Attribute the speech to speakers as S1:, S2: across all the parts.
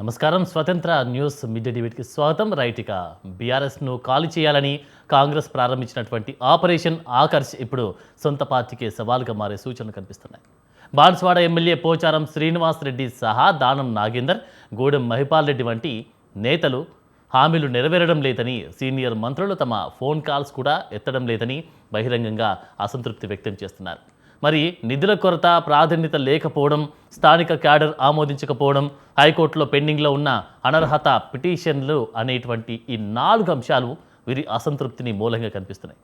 S1: నమస్కారం. స్వతంత్ర news media డిబేట్కి స్వాగతం. రైటిక బీఆర్ఎస్ను ఖాళీ చేయాలని కాంగ్రెస్ ప్రారంభించినటువంటి ఆపరేషన్ ఆకర్ష్ ఇప్పుడు సొంత పార్టీకే సవాలుగా మారే సూచనలు కనిపిస్తున్నాయి. బాన్స్వాడ ఎమ్మెల్యే పోచారం శ్రీనివాస్ రెడ్డి సహా దానం నాగేందర్, గూడెం మహిపాల్ రెడ్డి వంటి నేతలు హామీలు నెరవేరడం లేదని, సీనియర్ మంత్రులు తమ ఫోన్ కాల్స్ కూడా ఎత్తడం లేదని బహిరంగంగా అసంతృప్తి వ్యక్తం చేస్తున్నారు. మరి నిధుల కొరత, ప్రాధాన్యత లేకపోవడం, స్థానిక క్యాడర్ ఆమోదించకపోవడం, హైకోర్టులో పెండింగ్లో ఉన్న అనర్హత పిటిషన్లు అనేటువంటి ఈ 4 అంశాలు వీరి అసంతృప్తిని మూలంగా కనిపిస్తున్నాయి.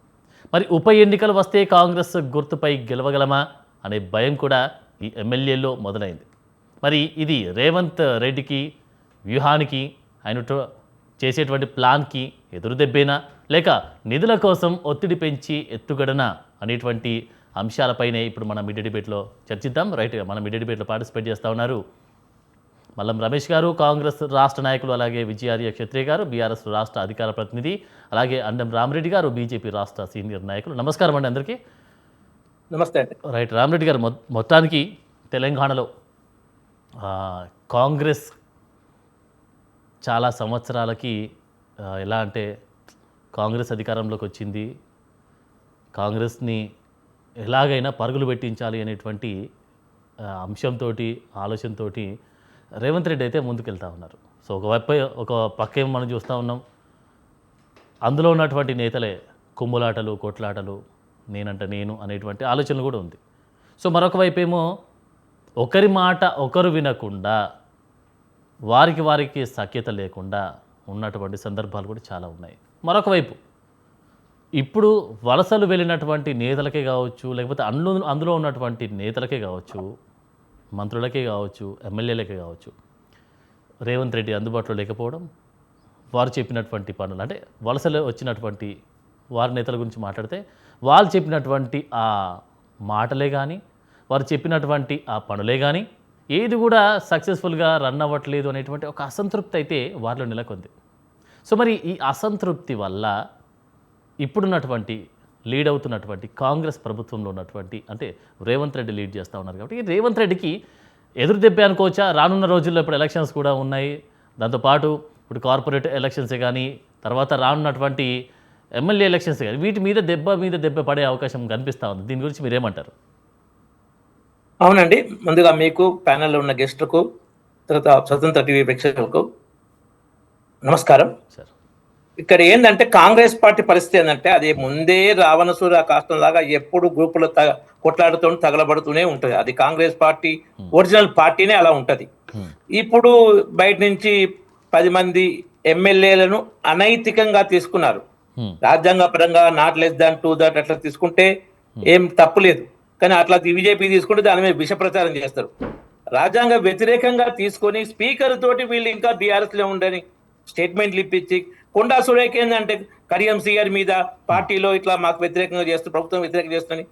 S1: మరి ఉప ఎన్నికలు వస్తే కాంగ్రెస్ గుర్తుపై గెలవగలమా అనే భయం కూడా ఈ ఎమ్మెల్యేలో మొదలైంది. మరి ఇది రేవంత్ రెడ్డికి వ్యూహానికి, ఆయన చేసేటువంటి ప్లాన్కి ఎదురుదెబ్బేనా, లేక నిధుల కోసం ఒత్తిడి పెంచి ఎత్తుగడనా అనేటువంటి అంశాలపైనే ఇప్పుడు మన మీడియా డిబేట్లో చర్చిద్దాం. రైట్గా మన మీడియా డిబేట్లో పార్టిసిపేట్ చేస్తూ ఉన్నారు మల్లం రమేష్ గారు, కాంగ్రెస్ రాష్ట్ర నాయకులు, అలాగే విజయార్య క్షత్రియ గారు, బీఆర్ఎస్ రాష్ట్ర అధికార ప్రతినిధి, అలాగే అండం రామరెడ్డి గారు, బీజేపీ రాష్ట్ర సీనియర్ నాయకులు. నమస్కారం అండి అందరికీ.
S2: నమస్తే అండి.
S1: రైట్, రామరెడ్డి గారు, మొత్తానికి తెలంగాణలో కాంగ్రెస్ చాలా సంవత్సరాలకి ఎలా అంటే కాంగ్రెస్ అధికారంలోకి వచ్చింది, కాంగ్రెస్ని ఎలాగైనా పరుగులు పెట్టించాలి అనేటువంటి అంశంతో, ఆలోచనతో రేవంత్ రెడ్డి అయితే ముందుకెళ్తూ ఉన్నారు. సో ఒక పక్కేమో మనం చూస్తూ ఉన్నాం, అందులో ఉన్నటువంటి నేతలే కుమ్ములాటలు, కొట్లాటలు, నేనంట నేను అనేటువంటి ఆలోచనలు కూడా ఉంది. సో మరొక వైపు ఏమో ఒకరి మాట ఒకరు వినకుండా, వారికి సఖ్యత లేకుండా ఉన్నటువంటి సందర్భాలు కూడా చాలా ఉన్నాయి. మరొక వైపు ఇప్పుడు వలసలు వెళ్ళినటువంటి నేతలకే కావచ్చు, లేకపోతే అందులో ఉన్నటువంటి నేతలకే కావచ్చు, మంత్రులకే కావచ్చు, ఎమ్మెల్యేలకే కావచ్చు, రేవంత్ రెడ్డి అందుబాటులో లేకపోవడం, వారు చెప్పినటువంటి పనులు, అంటే వలసలు వచ్చినటువంటి వారి నేతల గురించి మాట్లాడితే వాళ్ళు చెప్పినటువంటి ఆ మాటలే కానీ, వారు చెప్పినటువంటి ఆ పనులే కానీ ఏది కూడా సక్సెస్ఫుల్గా రన్ అవ్వట్లేదు అనేటువంటి ఒక అసంతృప్తి అయితే వారిలో నెలకొంది. సో మరి ఈ అసంతృప్తి వల్ల ఇప్పుడున్నటువంటి లీడ్ అవుతున్నటువంటి కాంగ్రెస్ ప్రభుత్వంలో ఉన్నటువంటి, అంటే రేవంత్ రెడ్డి లీడ్ చేస్తూ ఉన్నారు కాబట్టి రేవంత్ రెడ్డికి ఎదురు దెబ్బే అనుకోవచ్చా? రానున్న రోజుల్లో ఇప్పుడు ఎలక్షన్స్ కూడా ఉన్నాయి, దాంతోపాటు ఇప్పుడు కార్పొరేట్ ఎలక్షన్సే కానీ, తర్వాత రానున్నటువంటి ఎమ్మెల్యే ఎలక్షన్సే కానీ, వీటి మీద దెబ్బ పడే అవకాశం కనిపిస్తూ ఉంది. దీని గురించి మీరేమంటారు?
S2: అవునండి, ముందుగా మీకు ప్యానెల్లో ఉన్న గెస్టులకు, తర్వాత స్వతంత్ర టీవీ ప్రేక్షకులకు నమస్కారం.
S1: సార్,
S2: ఇక్కడ ఏంటంటే కాంగ్రెస్ పార్టీ పరిస్థితి ఏంటంటే అది ముందే రావణసూర కాష్టం లాగా ఎప్పుడు గ్రూపులు కొట్లాడుతూ తగలబడుతూనే ఉంటుంది. అది కాంగ్రెస్ పార్టీ ఒరిజినల్ పార్టీనే అలా ఉంటుంది. ఇప్పుడు బయట నుంచి 10 మంది ఎమ్మెల్యేలను అనైతికంగా తీసుకున్నారు. రాజ్యాంగ పరంగా నాట్ లెస్ దాన్ 2 దట్ అట్లా తీసుకుంటే ఏం తప్పు లేదు, కానీ అట్లా బీజేపీ తీసుకుంటే దాని మీద విష ప్రచారం చేస్తారు. రాజ్యాంగ వ్యతిరేకంగా తీసుకొని స్పీకర్ తోటి వీళ్ళు ఇంకా బీఆర్ఎస్ లో ఉండని స్టేట్మెంట్లు ఇప్పించి, కొండా సురేఖ ఏంటంటే కడియం సిఆర్ మీద పార్టీలో ఇట్లా మాకు వ్యతిరేకంగా చేస్తూ, ప్రభుత్వం వ్యతిరేకంగా చేస్తుందని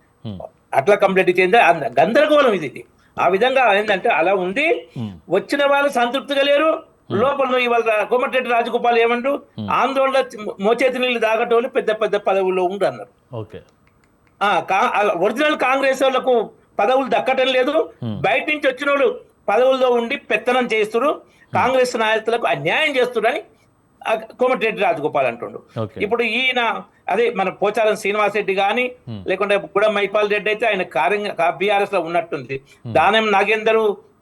S2: అట్లా కంప్లైంట్ ఇచ్చింది. గందరగోళం ఇది. ఆ విధంగా ఏంటంటే అలా ఉంది. వచ్చిన వాళ్ళు సంతృప్తిగా లేరు. లోపల ఇవాళ కోమటిరెడ్డి రాజగోపాల్ ఏమంటూ ఆందోళన మోచేతి నీళ్ళు దాగటోళ్ళు పెద్ద పెద్ద పదవుల్లో ఉండు అన్నారు. ఒరిజినల్ కాంగ్రెస్ వాళ్ళకు పదవులు దక్కటం లేదు, బయట నుంచి వచ్చిన వాళ్ళు పదవుల్లో ఉండి పెత్తనం చేస్తున్నారు, కాంగ్రెస్ నాయకులకు అన్యాయం చేస్తున్నారని కోమటిరెడ్డి రాజగోపాల్ అంటుండు. ఇప్పుడు ఈయన అదే మన పోచారం శ్రీనివాస్ రెడ్డి కానీ, లేకుంటే గూడెం మహిపాల్ రెడ్డి అయితే ఆయన బీఆర్ఎస్ లో ఉన్నట్టుంది. దానం నాగేందర్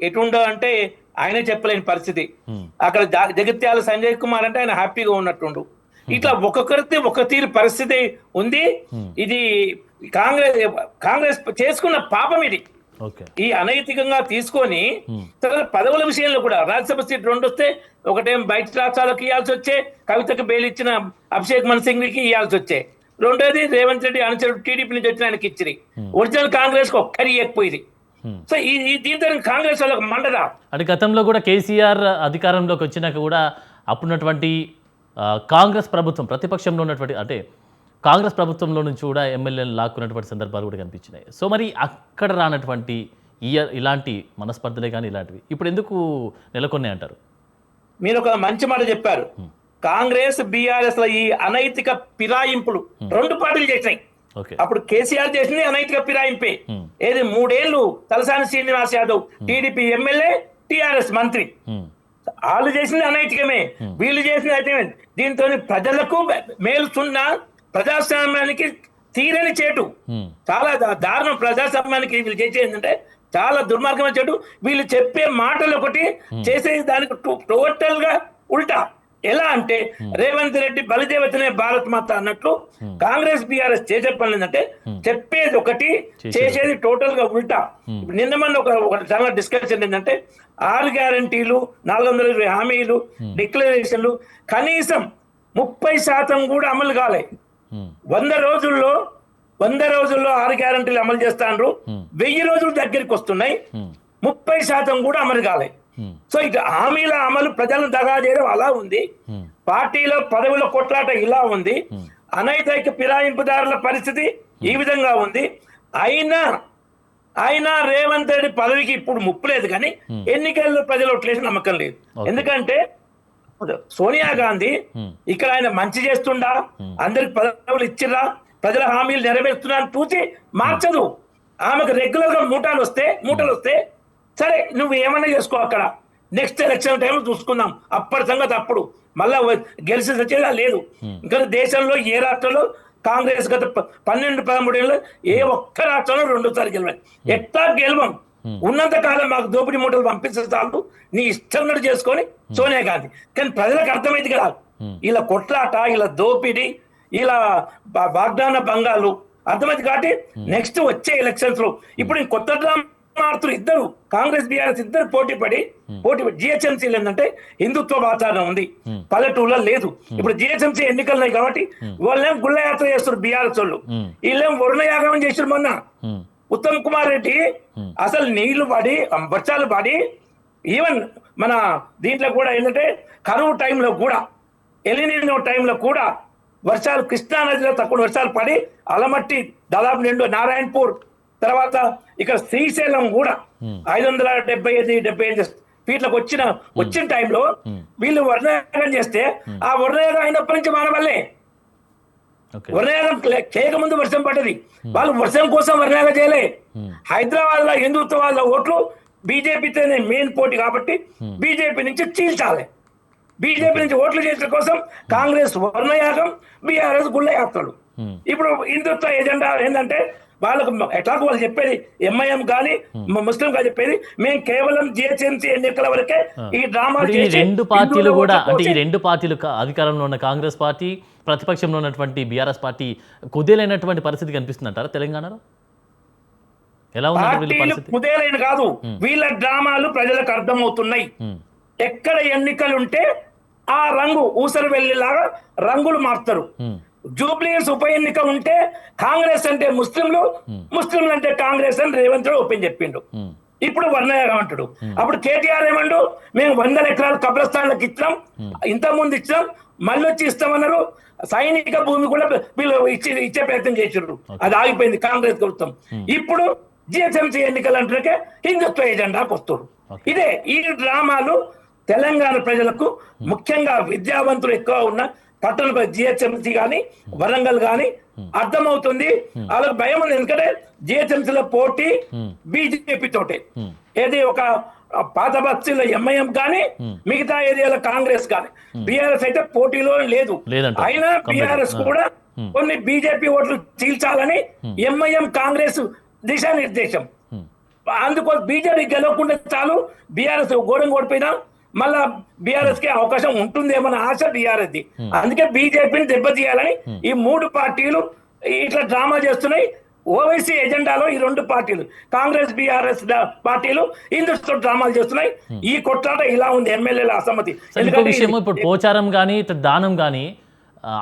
S2: ఎటుండో అంటే ఆయనే చెప్పలేని పరిస్థితి. అక్కడ జగిత్యాల సంజయ్ కుమార్ అంటే ఆయన హ్యాపీగా ఉన్నట్టుండు. ఇట్లా ఒక్కొక్కరితో ఒక తీరు పరిస్థితి ఉంది. ఇది కాంగ్రెస్ చేసుకున్న పాపం ఇది. ఈ అనైతికంగా తీసుకొని పదవుల విషయంలో కూడా రాజ్యసభ సీట్ 2 వస్తే, ఒకటేం బయట రాష్ట్రాలకు ఇవ్వాల్సి వచ్చే, కవితకు బెయిల్ ఇచ్చిన అభిషేక్ మను సింగ్కి ఇవ్వాల్సి వచ్చే, రెండోది రేవంత్ రెడ్డి అనుచరుడు టీడీపీ నుంచి వచ్చిన ఆయనకి ఇచ్చి, ఒరిజినల్ కాంగ్రెస్ కు ఒక్కరి ఇవ్వకపోయింది. సో దీంతో కాంగ్రెస్ వాళ్ళకి మండదా.
S1: అంటే గతంలో కూడా కేసీఆర్ అధికారంలోకి వచ్చినాక కూడా అప్పుడున్నటువంటి కాంగ్రెస్ ప్రభుత్వం ప్రతిపక్షంలో ఉన్నటువంటి, అంటే కాంగ్రెస్ ప్రభుత్వంలో నుంచి కూడా ఎమ్మెల్యేలు లాక్కున్నటువంటి సందర్భాలు కూడా కనిపించినాయి. సో మరి అక్కడ రానటువంటి ఇలాంటి మనస్పర్ధలే కానీ ఇలాంటివి ఇప్పుడు ఎందుకు నెలకొన్నాయి అంటారు?
S2: మీరు ఒక మంచి మాట చెప్పారు. కాంగ్రెస్ బీఆర్ఎస్ లో ఈ అనైతిక ఫిరాయింపులు 2 పార్టీలు చేసినాయి. అప్పుడు కేసీఆర్ చేసింది అనైతిక ఫిరాయింపే. ఏది 3 ఏళ్ళు Talasani Srinivas Yadav TDP MLA, TRS మంత్రి. వాళ్ళు చేసింది అనైతికమే, వీళ్ళు చేసింది అయితే దీంతో ప్రజలకు మేలుతున్న ప్రజాస్వామ్యానికి తీరని చేటు, చాలా దారుణం. ప్రజాస్వామ్యానికి వీళ్ళు చేసేది ఏంటంటే చాలా దుర్మార్గమైన చేటు. వీళ్ళు చెప్పే మాటలు ఒకటి, చేసేది దానికి టోటల్ గా ఉల్టా. ఎలా అంటే రేవంత్ రెడ్డి బలిదేవతనే భారత్ మాత అన్నట్లు కాంగ్రెస్ బీఆర్ఎస్ చేసే పనులు ఏంటంటే చెప్పేది ఒకటి, చేసేది టోటల్ గా ఉల్టా. నిన్న మన ఒక చాలా డిస్కషన్ ఏంటంటే 6 గ్యారంటీలు, 420 హామీలు, డిక్లరేషన్లు కనీసం 30% కూడా అమలు కాలే. 100 రోజుల్లో 6 గ్యారంటీలు అమలు చేస్తాండ్రు, 1000 రోజులు దగ్గరికి వస్తున్నాయి, 30% కూడా అమలు కాలే. సో ఇటు హామీల అమలు ప్రజలను దగా చేయడం అలా ఉంది, పార్టీలో పదవుల కొట్లాట ఇలా ఉంది, అనైతిక ఫిరాయింపుదారుల పరిస్థితి ఈ విధంగా ఉంది. అయినా రేవంత్ రెడ్డి పదవికి ఇప్పుడు ముప్పు లేదు, కానీ ఎన్నికల్లో ప్రజలు ఓట్లేసి నమ్మకం లేదు. ఎందుకంటే సోనియా గాంధీ ఇక్కడ ఆయన మంచి చేస్తుండా, అందరికి పదవులు ఇచ్చిర్రా, ప్రజల హామీలు నెరవేరుస్తున్నా అని చూసి మార్చదు. ఆమెకు రెగ్యులర్ గా మూటలు వస్తే సరే నువ్వు ఏమన్నా చేసుకో, అక్కడ నెక్స్ట్ ఎలక్షన్ టైంలో చూసుకుందాం, అప్పటి సంగతి అప్పుడు, మళ్ళా గెలిచి వచ్చేదా లేదు. ఇంకా దేశంలో ఏ రాష్ట్రంలో కాంగ్రెస్ గత 12-13 ఏళ్ళు ఏ ఒక్క రాష్ట్రంలో 2సారి గెలవాలి. ఎట్లా గెలవం, ఉన్నంత కాలం మాకు దోపిడీ మూటలు పంపిస్తే చాలు, నీ ఇష్టం చేసుకొని సోనియా గాంధీ. కానీ ప్రజలకు అర్థమైంది కదా, ఇలా కొట్లాట, ఇలా దోపిడీ, ఇలా వాగ్దాన భంగాలు అర్థమైంది. కాబట్టి నెక్స్ట్ వచ్చే ఎలక్షన్స్ లో ఇప్పుడు కొత్త డ్రామాడుతులు ఇద్దరు, కాంగ్రెస్ బీఆర్ఎస్ ఇద్దరు పోటీ పడి జిహెచ్ఎంసీలు ఏంటంటే హిందుత్వ వాతావరణం ఉంది, పల్లెటూళ్ళలో లేదు. ఇప్పుడు జిహెచ్ఎంసీ ఎన్నికలు ఉన్నాయి కాబట్టి వాళ్ళేం గుళ్ళ యాత్ర చేస్తారు బీఆర్ఎస్ వాళ్ళు, వీళ్ళేం వరుణయాగం చేస్తారు. మొన్న ఉత్తమ్ కుమార్ రెడ్డి అసలు నీళ్లు పడి వర్షాలు పడి, ఈవెన్ మన దీంట్లో కూడా ఏంటంటే కరువు టైంలో కూడా, ఎలినినో టైంలో కూడా వర్షాలు, కృష్ణా నదిలో తక్కువ వర్షాలు పడి అలమట్టి దాదాపు నిండు, నారాయణపూర్ తర్వాత ఇక్కడ శ్రీశైలం కూడా 575 ఫీట్లకు వచ్చిన టైంలో వీళ్ళు వర్ణయాగం చేస్తే, ఆ వర్ణయాగం అయినప్పటి నుంచి మన వల్లే వర్ణయాగం చేయక ముందు వర్షం పడ్డది, వాళ్ళు వర్షం కోసం వర్ణయాగం చేయలే. హైదరాబాద్ లో హిందుత్వ వాళ్ళ ఓట్లు బీజేపీతోనే మెయిన్ పోటీ కాబట్టి బీజేపీ నుంచి చీల్చాలి. బీజేపీ నుంచి ఓట్లు చేసిన కోసం కాంగ్రెస్ వర్ణయాగం, బీఆర్ఎస్ గుళ్ళ యాత్రలు. ఇప్పుడు హిందుత్వ ఎజెండా ఏంటంటే వాళ్ళకు ఎట్లాగో వాళ్ళు చెప్పేది, ఎంఐఎం కానీ ముస్లిం గా చెప్పేది, మేము కేవలం జిహెచ్ఎంసీ ఎన్నికల వరకే ఈ డ్రామా.
S1: ఈ రెండు పార్టీలు కూడా, అంటే ఈ రెండు పార్టీలు అధికారంలో ఉన్న కాంగ్రెస్ పార్టీ, ప్రతిపక్షంలో ఉన్నటువంటి బీఆర్ఎస్ పార్టీ కుదేలైనటువంటి పరిస్థితి కనిపిస్తుంది అంటారా తెలంగాణలో? ఎలా ఉంది
S2: కుదేలైన కాదు, వీళ్ళ డ్రామాలు ప్రజలకు అర్థమవుతున్నాయి. ఎక్కడ ఎన్నికలు ఉంటే ఆ రంగు ఊసరు వెళ్ళేలాగా రంగులు మార్తారు. జూబ్లీస్ ఉప ఎన్నిక ఉంటే కాంగ్రెస్ అంటే ముస్లింలు, ముస్లింలు అంటే కాంగ్రెస్ అని రేవంత్ రెడ్డి ఓపెన్ చెప్పిండు. ఇప్పుడు వర్ణయాగం అంటాడు. అప్పుడు కేటీఆర్ ఏమండు, మేము 100 ఎకరాలు కబ్రస్థాన్లకు ఇచ్చినాం, ఇంత ముందు ఇచ్చినాం, మళ్ళీ వచ్చి ఇస్తామన్నారు. సైనిక భూమి కూడా వీళ్ళు ఇచ్చే ప్రయత్నం చేసారు, అది ఆగిపోయింది కాంగ్రెస్ ప్రభుత్వం. ఇప్పుడు జిహెచ్ఎంసీ ఎన్నికలు అంటే హిందుత్వ ఎజెండాకు వస్తారు. ఇదే ఈ డ్రామాలు తెలంగాణ ప్రజలకు, ముఖ్యంగా విద్యావంతులు ఎక్కువ ఉన్న పట్టణ జిహెచ్ఎంసీ కానీ వరంగల్ కానీ అర్థమవుతుంది. వాళ్ళకి భయం ఉంది, ఎందుకంటే జిహెచ్ఎంసీలో పోటీ బీజేపీ తోటే. ఏది ఒక పాత బస్తీలో ఎంఐఎం కానీ, మిగతా ఏరియాలో కాంగ్రెస్ కానీ, బీఆర్ఎస్ అయితే పోటీలో లేదు. అయినా బీఆర్ఎస్ కూడా కొన్ని బీజేపీ ఓట్లు చీల్చాలని ఎంఐఎం కాంగ్రెస్ దిశానిర్దేశం. అందుకోసం బీజేపీ గెలవకుండా చాలు, బీఆర్ఎస్ గోడం ఓడిపోయినా మళ్ళా బీఆర్ఎస్ కి అవకాశం ఉంటుందేమన్న ఆశ బీఆర్ఎస్ ది. అందుకే బీజేపీని దెబ్బతీయాలని ఈ 3 పార్టీలు ఇట్లా డ్రామా చేస్తున్నాయి. ఓవైసీ ఎజెండాలో ఈ 2 పార్టీలు, కాంగ్రెస్ బీఆర్ఎస్ పార్టీలు హిందుత్వ డ్రామాలు చేస్తున్నాయి. ఈ కొట్లాట ఇలా ఉంది, ఎమ్మెల్యేల అసమ్మతి.
S1: ఇప్పుడు పోచారం కానీ దానం కానీ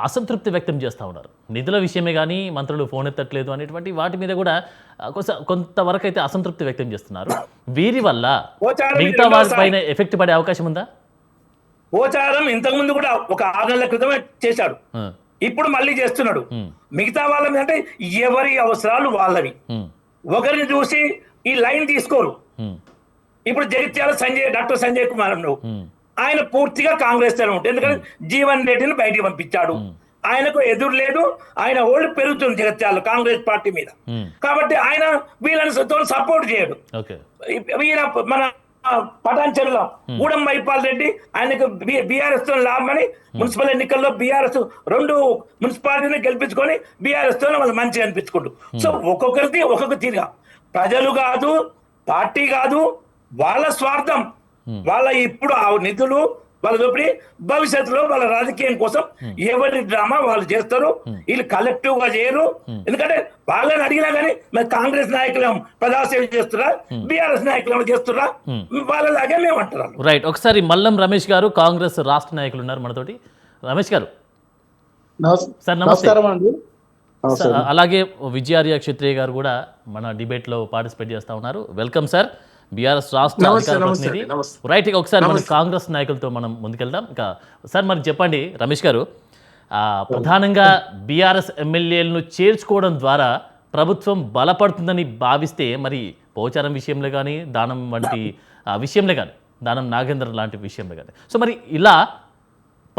S1: అసంతృప్తి వ్యక్తం చేస్తూ ఉన్నారు. నిధుల విషయమే కానీ మంత్రులు ఫోన్ ఎత్తట్లేదు అనేటువంటి వాటి మీద కూడా కొంతవరకు అయితే అసంతృప్తి వ్యక్తం చేస్తున్నారు. వీరి వల్ల మిగతా వారిపైన ఎఫెక్ట్ పడే అవకాశం ఉందా?
S2: పోచారం ఇంతకుముందు కూడా ఒక 6 నెలల క్రితమే చేశాడు, ఇప్పుడు మళ్ళీ చేస్తున్నాడు. మిగతా వాళ్ళని అంటే ఎవరి అవసరాలు వాళ్ళవి, ఒకరిని చూసి ఈ లైన్ తీసుకోరు. ఇప్పుడు జగిత్యాల డాక్టర్ సంజయ్ కుమార్ ఆయన పూర్తిగా కాంగ్రెస్ తో ఉంటుంది, ఎందుకంటే జీవన్ రెడ్డిని బయటికి పంపించాడు. ఆయనకు ఎదురు లేదు, ఆయన ఓల్డ్ పెరుగుతుంది జగత్యాలు కాంగ్రెస్ పార్టీ మీద. కాబట్టి ఆయన వీళ్ళని సపోర్ట్ చేయడు. ఈయన మన పటాన్చెరులో గూడెం మైపాల్ రెడ్డి ఆయనకు బీఆర్ఎస్ తో లాభమని మున్సిపల్ ఎన్నికల్లో బీఆర్ఎస్ 2 మున్సిపాలిటీని గెలిపించుకొని బీఆర్ఎస్ తో వాళ్ళు మంచిగా అనిపించుకుంటూ. సో ఒక్కొక్కరికి ఒక్కొక్క తీరుగా, ప్రజలు కాదు, పార్టీ కాదు, వాళ్ళ స్వార్థం, వాళ్ళ ఇప్పుడు ఆ నిధులు వాళ్ళ దోపిడి, భవిష్యత్తులో వాళ్ళ రాజకీయం కోసం ఎవరి డ్రామా వాళ్ళు చేస్తారు. వీళ్ళు కలెక్టివ్ గా చేయరు. ఎందుకంటే వాళ్ళని అడిగినా కానీ మరి కాంగ్రెస్ నాయకులు ప్రజాసేవ చేస్తురా, బీఆర్ఎస్ నాయకులు చేస్తురా, వాళ్ళలాగే మేము అంటున్నాం.
S1: రైట్. ఒకసారి మల్లం రమేష్ గారు కాంగ్రెస్ రాష్ట్ర నాయకులు ఉన్నారు మనతోటి. రమేష్ గారు సార్ నమస్తే. అలాగే విజయార్య క్షత్రియ గారు కూడా మన డిబేట్లో పార్టిసిపేట్ చేస్తూ ఉన్నారు. Welcome sir. బీఆర్ఎస్ రాష్ట్ర అధికార ప్రతినిధి. రైట్. ఇక ఒకసారి మన కాంగ్రెస్ నాయకులతో మనం ముందుకెళ్దాం. ఇంకా సార్ మరి చెప్పండి రమేష్ గారు, ప్రధానంగా బీఆర్ఎస్ ఎమ్మెల్యేలను చేర్చుకోవడం ద్వారా ప్రభుత్వం బలపడుతుందని భావిస్తే మరి పోచారం విషయంలో కానీ, దానం వంటి విషయంలో కానీ, దానం నాగేంద్ర లాంటి విషయంలో కానీ, సో మరి ఇలా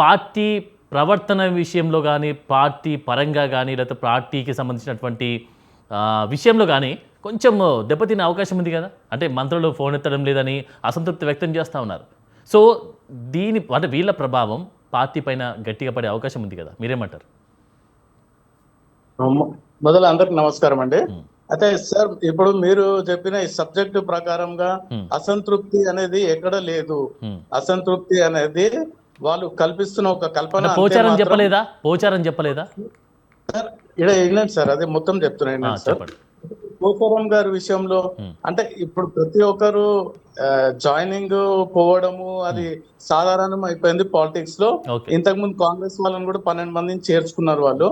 S1: పార్టీ ప్రవర్తన విషయంలో కానీ, పార్టీ పరంగా కానీ, లేకపోతే పార్టీకి సంబంధించినటువంటి విషయంలో కానీ కొంచెం దెబ్బతినే అవకాశం ఉంది కదా. అంటే మంత్రులు ఫోన్ ఎత్తడం లేదని అసంతృప్తి వ్యక్తం చేస్తూ ఉన్నారు. సో అంటే వీళ్ళ ప్రభావం పార్టీ పైన గట్టిగా పడే అవకాశం ఉంది కదా, మీరేమంటారు?
S3: మొదలు అందరికి నమస్కారం అండి. అయితే సార్, ఇప్పుడు మీరు చెప్పిన ఈ సబ్జెక్టు ప్రకారంగా అసంతృప్తి అనేది ఎక్కడ లేదు. అసంతృప్తి అనేది వాళ్ళు కల్పిస్తున్న ఒక కల్పన.
S1: పోచారం చెప్పలేదా
S3: సార్? ఇక్కడ ఏంటంటే సార్, అదే మొత్తం చెప్తున్నాను సార్. పోచారం గారి విషయంలో అంటే ఇప్పుడు ప్రతి ఒక్కరు జాయినింగ్ పోవడము అది సాధారణం అయిపోయింది పాలిటిక్స్ లో. ఇంతకు ముందు కాంగ్రెస్ వాళ్ళని కూడా 12 మందిని చేర్చుకున్నారు వాళ్ళు,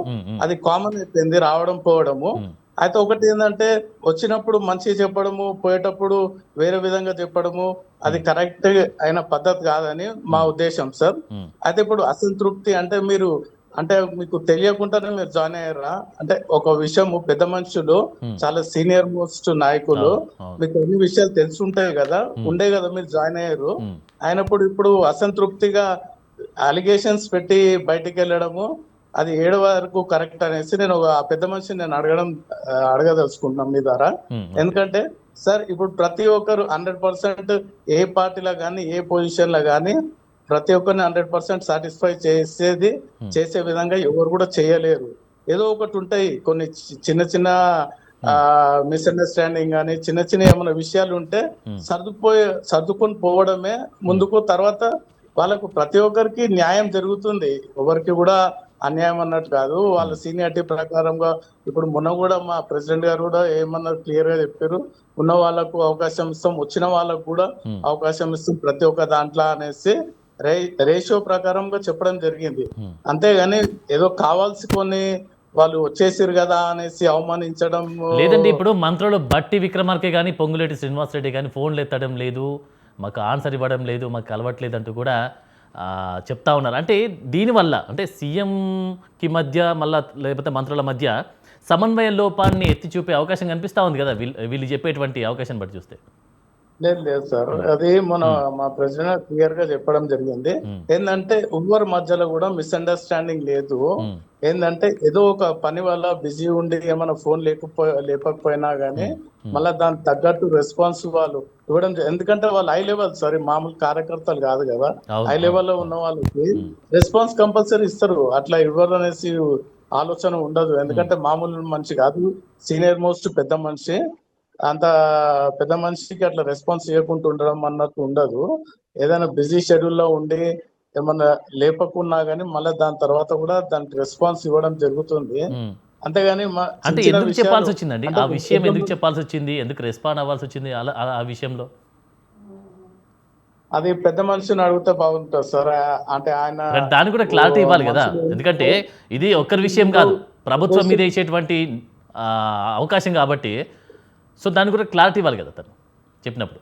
S3: అది కామన్ అయిపోయింది రావడం పోవడము. అయితే ఒకటి ఏంటంటే, వచ్చినప్పుడు మంచిగా చెప్పడము, పోయేటప్పుడు వేరే విధంగా చెప్పడము, అది కరెక్ట్ అయిన పద్ధతి కాదని మా ఉద్దేశం సార్. అయితే ఇప్పుడు అసంతృప్తి అంటే మీరు అంటే మీకు తెలియకుండానే మీరు జాయిన్ అయ్యారా అంటే ఒక విషయం, పెద్ద మనుషులు చాలా సీనియర్ మోస్ట్ నాయకులు, మీకు అన్ని విషయాలు తెలుసుంటాయి కదా, ఉండే కదా మీరు జాయిన్ అయ్యారు. అయినప్పుడు ఇప్పుడు అసంతృప్తిగా అలిగేషన్స్ పెట్టి బయటికి వెళ్ళడము అది 7 వరకు కరెక్ట్ అనేసి నేను ఒక పెద్ద మనిషిని నేను అడగదలుచుకుంటున్నాం మీ ద్వారా. ఎందుకంటే సార్, ఇప్పుడు ప్రతి ఒక్కరు 100% ఏ పార్టీలో కానీ ఏ పొజిషన్ లో కానీ ప్రతి ఒక్కరిని 100% సాటిస్ఫై చేసే విధంగా ఎవరు కూడా చేయలేరు. ఏదో ఒకటి ఉంటాయి, కొన్ని చిన్న మిస్అండర్స్టాండింగ్ కానీ చిన్న ఏమైనా విషయాలు ఉంటే సర్దుకొని పోవడమే ముందుకు. తర్వాత వాళ్ళకు ప్రతి ఒక్కరికి న్యాయం జరుగుతుంది, ఎవరికి కూడా అన్యాయం అన్నట్టు కాదు. వాళ్ళ సీనియారిటీ ప్రకారంగా ఇప్పుడు మొన్న కూడా మా ప్రెసిడెంట్ గారు కూడా ఏమన్నారు, క్లియర్ గా చెప్పారు, ఉన్న వాళ్ళకు అవకాశం ఇస్తాం, వచ్చిన వాళ్ళకు కూడా అవకాశం ఇస్తాం ప్రతి ఒక్క దాంట్లో అనేసి రేషియో ప్రకారంగా చెప్పడం జరిగింది. అంతేగాని ఏదో కావాల్సి కొన్ని వాళ్ళు వచ్చేసారు కదా అనేసి అవమానించడం
S1: లేదండి. ఇప్పుడు మంత్రులు బట్టి విక్రమార్కే కానీ పొంగులేటి శ్రీనివాసరెడ్డి కానీ ఫోన్లు ఎత్తడం లేదు, మాకు ఆన్సర్ ఇవ్వడం లేదు, మాకు కలవట్లేదు అంటూ కూడా చెప్తా ఉన్నారు. అంటే దీనివల్ల అంటే సీఎంకి మధ్య మళ్ళా లేకపోతే మంత్రుల మధ్య సమన్వయ లోపాన్ని ఎత్తి చూపే అవకాశం కనిపిస్తూ ఉంది కదా వీళ్ళు చెప్పేటువంటి అవకాశం బట్టి చూస్తే.
S3: లేదు సార్, అది మా ప్రెసిడెంట్ క్లియర్ గా చెప్పడం జరిగింది. ఏంటంటే ఎవరి మధ్యలో కూడా మిస్అండర్స్టాండింగ్ లేదు. ఏంటంటే ఏదో ఒక పని వల్ల బిజీ ఉండి ఏమైనా ఫోన్ లేకపోయినా గానీ మళ్ళీ దానికి తగ్గట్టు రెస్పాన్స్ వాళ్ళు ఇవ్వడం. ఎందుకంటే వాళ్ళు హై లెవెల్, సారీ మామూలు కార్యకర్తలు కాదు కదా, హై లెవెల్లో ఉన్న వాళ్ళకి రెస్పాన్స్ కంపల్సరీ ఇస్తారు. అట్లా ఇవ్వరు అనేసి ఆలోచన ఉండదు. ఎందుకంటే మామూలు మనిషి కాదు, సీనియర్ మోస్ట్ పెద్ద మనిషి. అంత పెద్ద మనిషికి అట్లా రెస్పాన్స్ చేయకుండా ఉండడం అన్నట్టు ఉండదు. ఏదైనా బిజీ షెడ్యూల్ లో ఉండి ఏమన్నా లేపకున్నా గానీ మళ్ళీ దాని తర్వాత కూడా దానికి రెస్పాన్స్ ఇవ్వడం జరుగుతుంది. అంతేగాని
S1: అంటే ఎందుకు చెప్పాల్సి వచ్చిందండి ఆ విషయం, ఎందుకు చెప్పాల్సి వచ్చింది, ఎందుకు రెస్పాండ్ అవ్వాల్సి వచ్చింది ఆ విషయంలో?
S3: అది పెద్ద మనిషిని అడిగితే బాగుంటుంది సార్. అంటే ఆయన
S1: దానికి కూడా క్లారిటీ ఇవ్వాలి కదా, ఎందుకంటే ఇది ఒక్కరి విషయం కాదు, ప్రభుత్వం మీద వేసేటువంటి అవకాశం కాబట్టి. సో దానికి కూడా క్లారిటీ ఇవ్వాలి కదా తను చెప్పినప్పుడు,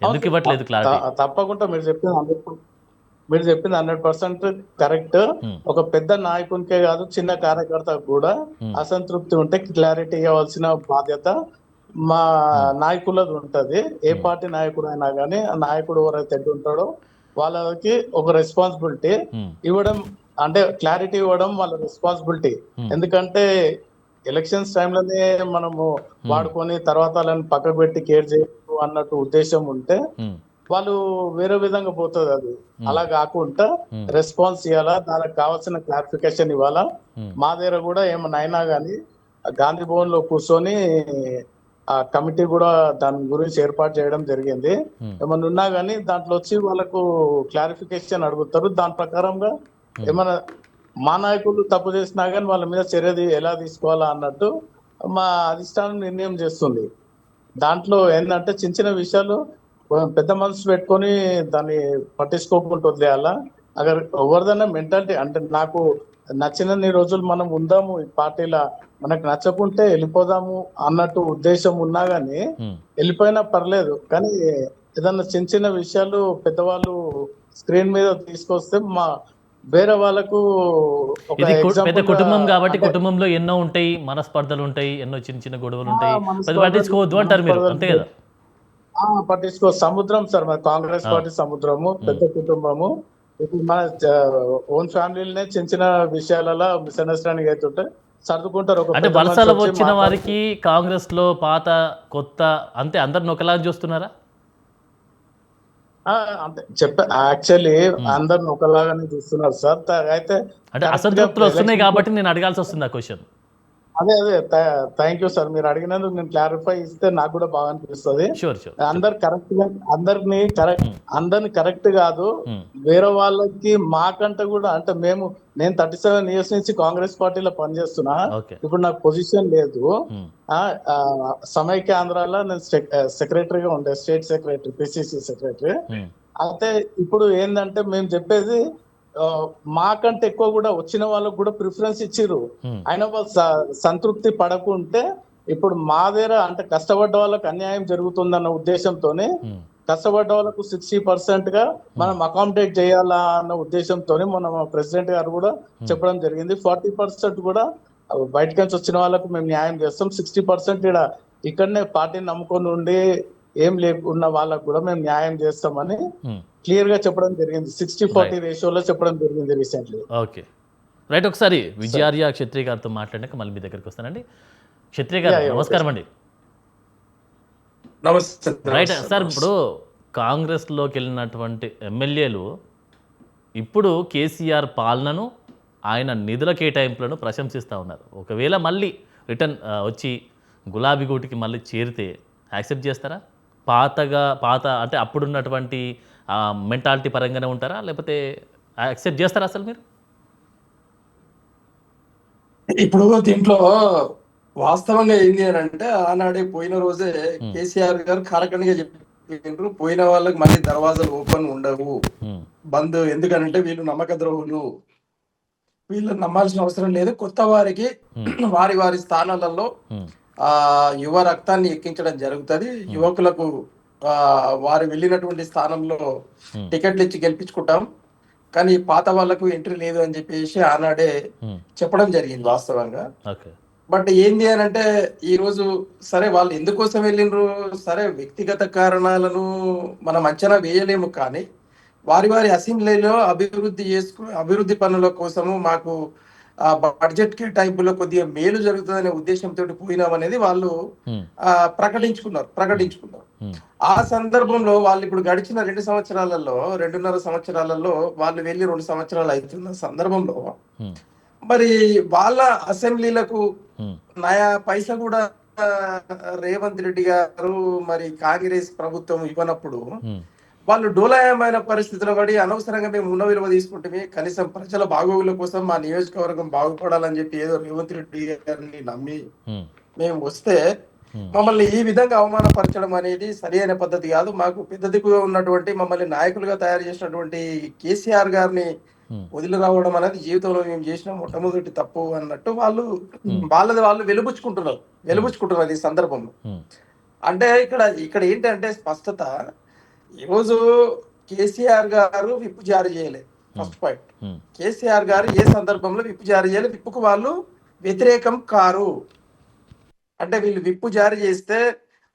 S1: ఎందుకు ఇవ్వట్లేదు క్లారిటీ?
S3: తప్పకుండా మీరు చెప్పింది 100% కరెక్ట్. ఒక పెద్ద నాయకునికే కాదు, చిన్న కార్యకర్తకు కూడా అసంతృప్తి ఉంటే క్లారిటీ ఇవ్వాల్సిన బాధ్యత మా నాయకులది ఉంటది. ఏ పార్టీ నాయకుడు అయినా కానీ ఆ నాయకుడు ఎవరైతే ఉంటాడో వాళ్ళకి ఒక రెస్పాన్సిబిలిటీ ఇవ్వడం, అంటే క్లారిటీ ఇవ్వడం వాళ్ళ రెస్పాన్సిబిలిటీ. ఎందుకంటే ఎలక్షన్స్ టైంలోనే మనము వాడుకొని తర్వాత వాళ్ళని పక్కకు పెట్టి కేర్ చేయడం అన్నట్టు ఉద్దేశం ఉంటే
S1: ఉమ్,
S3: వాళ్ళు వేరే విధంగా పోతుంది. అది అలా కాకుండా
S1: ఉమ్,
S3: రెస్పాన్స్ ఇవ్వాలా, దానికి కావాల్సిన క్లారిఫికేషన్ ఇవ్వాలా.
S1: ఉమ్,
S3: మా దగ్గర కూడా ఏమన్నా అయినా కానీ గాంధీ భవన్ లో కూర్చొని ఆ కమిటీ కూడా దాని గురించి ఏర్పాటు చేయడం జరిగింది.
S1: ఉమ్,
S3: ఏమన్నా ఉన్నా కానీ దాంట్లో వచ్చి వాళ్ళకు క్లారిఫికేషన్ అడుగుతారు. దాని ప్రకారంగా ఏమన్నా మా నాయకులు తప్పు చేసినా కానీ వాళ్ళ మీద ఎలా తీసుకోవాలా అన్నట్టు మా అధిష్టానం నిర్ణయం చేస్తుంది. దాంట్లో ఏంటంటే చిన్న చిన్న విషయాలు పెద్ద మనసు పెట్టుకొని దాన్ని పట్టించుకోకుండా వదిలేయాలా. అగర్ ఎవరిదైనా మెంటాలిటీ అంటే నాకు నచ్చినన్ని రోజులు మనం ఉందాము ఈ పార్టీలో, మనకు నచ్చకుంటే వెళ్ళిపోదాము అన్నట్టు ఉద్దేశం ఉన్నా గానీ
S1: ఉమ్.
S3: వెళ్ళిపోయినా పర్లేదు. కానీ ఏదన్నా చిన్న చిన్న విషయాలు పెద్దవాళ్ళు స్క్రీన్ మీద తీసుకొస్తే వేరే వాళ్ళకు ఒక
S1: ఇది పెద్ద
S3: ఎగ్జాంపుల్ గా
S1: కుటుంబం కాబట్టి
S3: అంటే
S1: కుటుంబంలో ఎన్నో ఉంటాయి, మనస్పర్ధలు ఉంటాయి, ఎన్నో చిన్న చిన్న గొడవలు ఉంటాయి, పెద్ద
S3: మనస్పర్ధలు
S1: పట్టించుకోవద్దు అంటారు మీరు, అంతే కదా?
S3: పట్టించుకో. సముద్రం సార్, మన కాంగ్రెస్
S1: ఆ,
S3: పార్టీ సముద్రము, పెద్ద కుటుంబము. ఇప్పుడు మన ఓన్ ఫ్యామిలీనే చిన్న చిన్న విషయాలలో మిస్అండర్స్టాండింగ్ అవుతుంటే సర్దుకుంటారు. ఒక
S1: అంటే
S3: పెద్ద మనిషి
S1: వలసలు
S3: వచ్చి
S1: వచ్చిన
S3: మాట్లాడుతూ
S1: వారికి కాంగ్రెస్ లో పాత కొత్త అంతే అందరిని ఒకలా చూస్తున్నారా?
S3: అంటే యాక్చువల్లీ అందరిని ఒకలాగానే చూస్తున్నారు సార్. అయితే
S1: అంటే
S3: కరెక్ట్ గా
S1: అసంతృప్తులు వస్తున్నాయి
S3: ఎలక్షన్,
S1: కాబట్టి నేను అడగాల్సి వస్తుంది ఆ క్వశ్చన్.
S3: అదే థ్యాంక్ యూ సార్. మీరు అడిగినందుకు నేను క్లారిఫై ఇస్తే నాకు కూడా బాగా అనిపిస్తుంది.
S1: Sure sure.
S3: అందరు కరెక్ట్ గా అందరిని కరెక్ట్ కాదు, వేరే వాళ్ళకి మాకంటే కూడా అంటే నేను 37 years నుంచి కాంగ్రెస్ పార్టీలో పనిచేస్తున్నా.
S1: ఓకే.
S3: ఇప్పుడు నాకు పొజిషన్ లేదు. సమైక్య ఆంధ్రాలో నేను సెక్రటరీగా ఉండే, స్టేట్ సెక్రటరీ, పిసిసి సెక్రటరీ. అయితే ఇప్పుడు ఏంటంటే మేము చెప్పేది మాకంటే ఎక్కువ కూడా వచ్చిన వాళ్ళకు కూడా ప్రిఫరెన్స్ ఇచ్చిర్రు. అయినా వాళ్ళు సంతృప్తి పడకుంటే ఇప్పుడు మా దగ్గర అంటే కష్టపడ్డ వాళ్ళకి అన్యాయం జరుగుతుందన్న ఉద్దేశంతోనే కష్టపడ్డ వాళ్ళకు 60% గా మనం అకామిడేట్ చేయాలా అన్న ఉద్దేశంతోనే మన ప్రెసిడెంట్ గారు కూడా చెప్పడం జరిగింది. 40% కూడా బయటకు నుంచి వచ్చిన వాళ్ళకు మేము న్యాయం చేస్తాం. 60% ఇక్కడనే పార్టీని నమ్ముకొని ఉండి ఏం లేకున్న వాళ్ళకు కూడా మేము న్యాయం చేస్తామని క్లియర్ గా చెప్పడం జరిగింది. 60-40 రేషియోలో చెప్పడం జరిగింది రీసెంట్లీ.
S1: Okay right. ఒకసారి విజయార్య క్షత్రియ గారితో మాట్లాడాక మళ్ళీ మీ దగ్గరికి వస్తానండి. క్షత్రియ గారు నమస్కారం అండి.
S4: నమస్తే.
S1: రైట్ సార్, ఇప్పుడు కాంగ్రెస్లోకి వెళ్ళినటువంటి ఎమ్మెల్యేలు ఇప్పుడు కేసీఆర్ పాలనను, ఆయన నిధుల కేటాయింపులను ప్రశంసిస్తూ ఉన్నారు. ఒకవేళ మళ్ళీ రిటర్న్ వచ్చి గులాబీ గూటికి మళ్ళీ చేరితే యాక్సెప్ట్ చేస్తారా? పాత అంటే అప్పుడున్నటువంటి మెంటాలిటీ పరంగానే ఉంటారా, లేకపోతే యాక్సెప్ట్ చేస్తారా అసలు మీరు?
S4: ఇప్పుడు దీంట్లో వాస్తవంగా ఏంటి అని అంటే, ఆనాడే పోయిన రోజే కేసీఆర్ గారు కారకంగా చెప్పిండ్రు, పోయిన వాళ్ళకి మళ్ళీ దర్వాజాలు ఓపెన్ ఉండవు, బంద్. ఎందుకనంటే వీళ్ళు నమ్మక ద్రోహులు, వీళ్ళని నమ్మాల్సిన అవసరం లేదు, కొత్త వారికి వారి వారి స్థానాలలో యువ రక్తాన్ని ఎక్కించడం జరుగుతుంది, యువకులకు వారు వెళ్ళినటువంటి స్థానంలో టికెట్లు ఇచ్చి గెలిపించుకుంటాం, కానీ పాత వాళ్ళకు ఎంట్రీ లేదు అని చెప్పేసి ఆనాడే చెప్పడం జరిగింది వాస్తవంగా. బట్ ఏంది అని అంటే, ఈ రోజు సరే వాళ్ళు ఎందుకోసం వెళ్ళిండ్రు, సరే వ్యక్తిగత కారణాలను మనం అంచనా వేయలేము, కానీ వారి వారి అసెంబ్లీలో అభివృద్ధి పనుల కోసము మాకు బడ్జెట్ కేటాయింపులో కొద్దిగా మేలు జరుగుతుందనే ఉద్దేశంతో పోయినామనేది వాళ్ళు ప్రకటించుకున్నారు. ఆ సందర్భంలో వాళ్ళు ఇప్పుడు గడిచిన 2.5 సంవత్సరాలలో వాళ్ళు వెళ్ళి 2 సంవత్సరాలు అవుతున్న సందర్భంలో మరి వాళ్ళ అసెంబ్లీలకు నయా పైసా కూడా రేవంత్ రెడ్డి గారు మరి కాంగ్రెస్ ప్రభుత్వం ఇవ్వనప్పుడు వాళ్ళు డోలాయమైన పరిస్థితులు పడి అనవసరంగా మేము ఉన్న విలువ తీసుకుంటే కనీసం ప్రజల బాగోగుల కోసం మా నియోజకవర్గం బాగుపడాలని చెప్పి ఏదో రేవంత్ రెడ్డి గారిని నమ్మి మేము వస్తే మమ్మల్ని ఈ విధంగా అవమానపరచడం అనేది సరైన పద్ధతి కాదు. మాకు పెద్ద దిక్కుగా ఉన్నటువంటి మమ్మల్ని నాయకులుగా తయారు చేసినటువంటి కేసీఆర్ గారిని వదిలి రావడం అనేది జీవితంలో మేము చేసిన మొట్టమొదటి తప్పు అన్నట్టు వాళ్ళు వెలుబుచ్చుకుంటున్నారు ఈ సందర్భంలో. అంటే ఇక్కడ ఏంటంటే స్పష్టత, ఈరోజు కేసీఆర్ గారు విప్పు జారీ చేయలేదు. ఫస్ట్ పాయింట్, కేసీఆర్ గారు ఏ సందర్భంలో విప్పు జారీ చేయలేదు, విప్పుకు వాళ్ళు వ్యతిరేకం కారు. అంటే వీళ్ళు విప్పు జారీ చేస్తే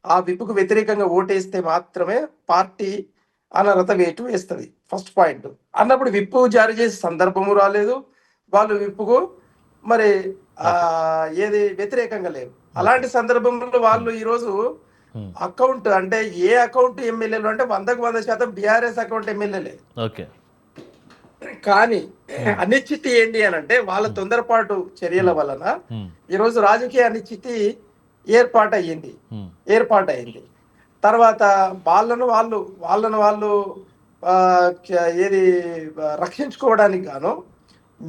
S4: ఆ విప్పుకు వ్యతిరేకంగా ఓటేస్తే మాత్రమే పార్టీ అనర్హత వేటు వేస్తుంది. ఫస్ట్ పాయింట్ అన్నప్పుడు విప్పు జారీ చేసే సందర్భము రాలేదు, వాళ్ళు విప్పుకు మరి ఏది వ్యతిరేకంగా లేవు. అలాంటి సందర్భంలో వాళ్ళు ఈరోజు అకౌంట్ అంటే ఏ అకౌంట్ ఎమ్మెల్యేలు అంటే 100% బీఆర్ఎస్ అకౌంట్ ఎమ్మెల్యేలే.
S1: ఓకే.
S4: కానీ అనిశ్చితి ఏంటి అని అంటే వాళ్ళ తొందరపాటు చర్యల వలన ఈరోజు రాజకీయ అనిశ్చితి ఏర్పాటయింది. తర్వాత వాళ్ళను వాళ్ళు ఏది రక్షించుకోవడానికి గాను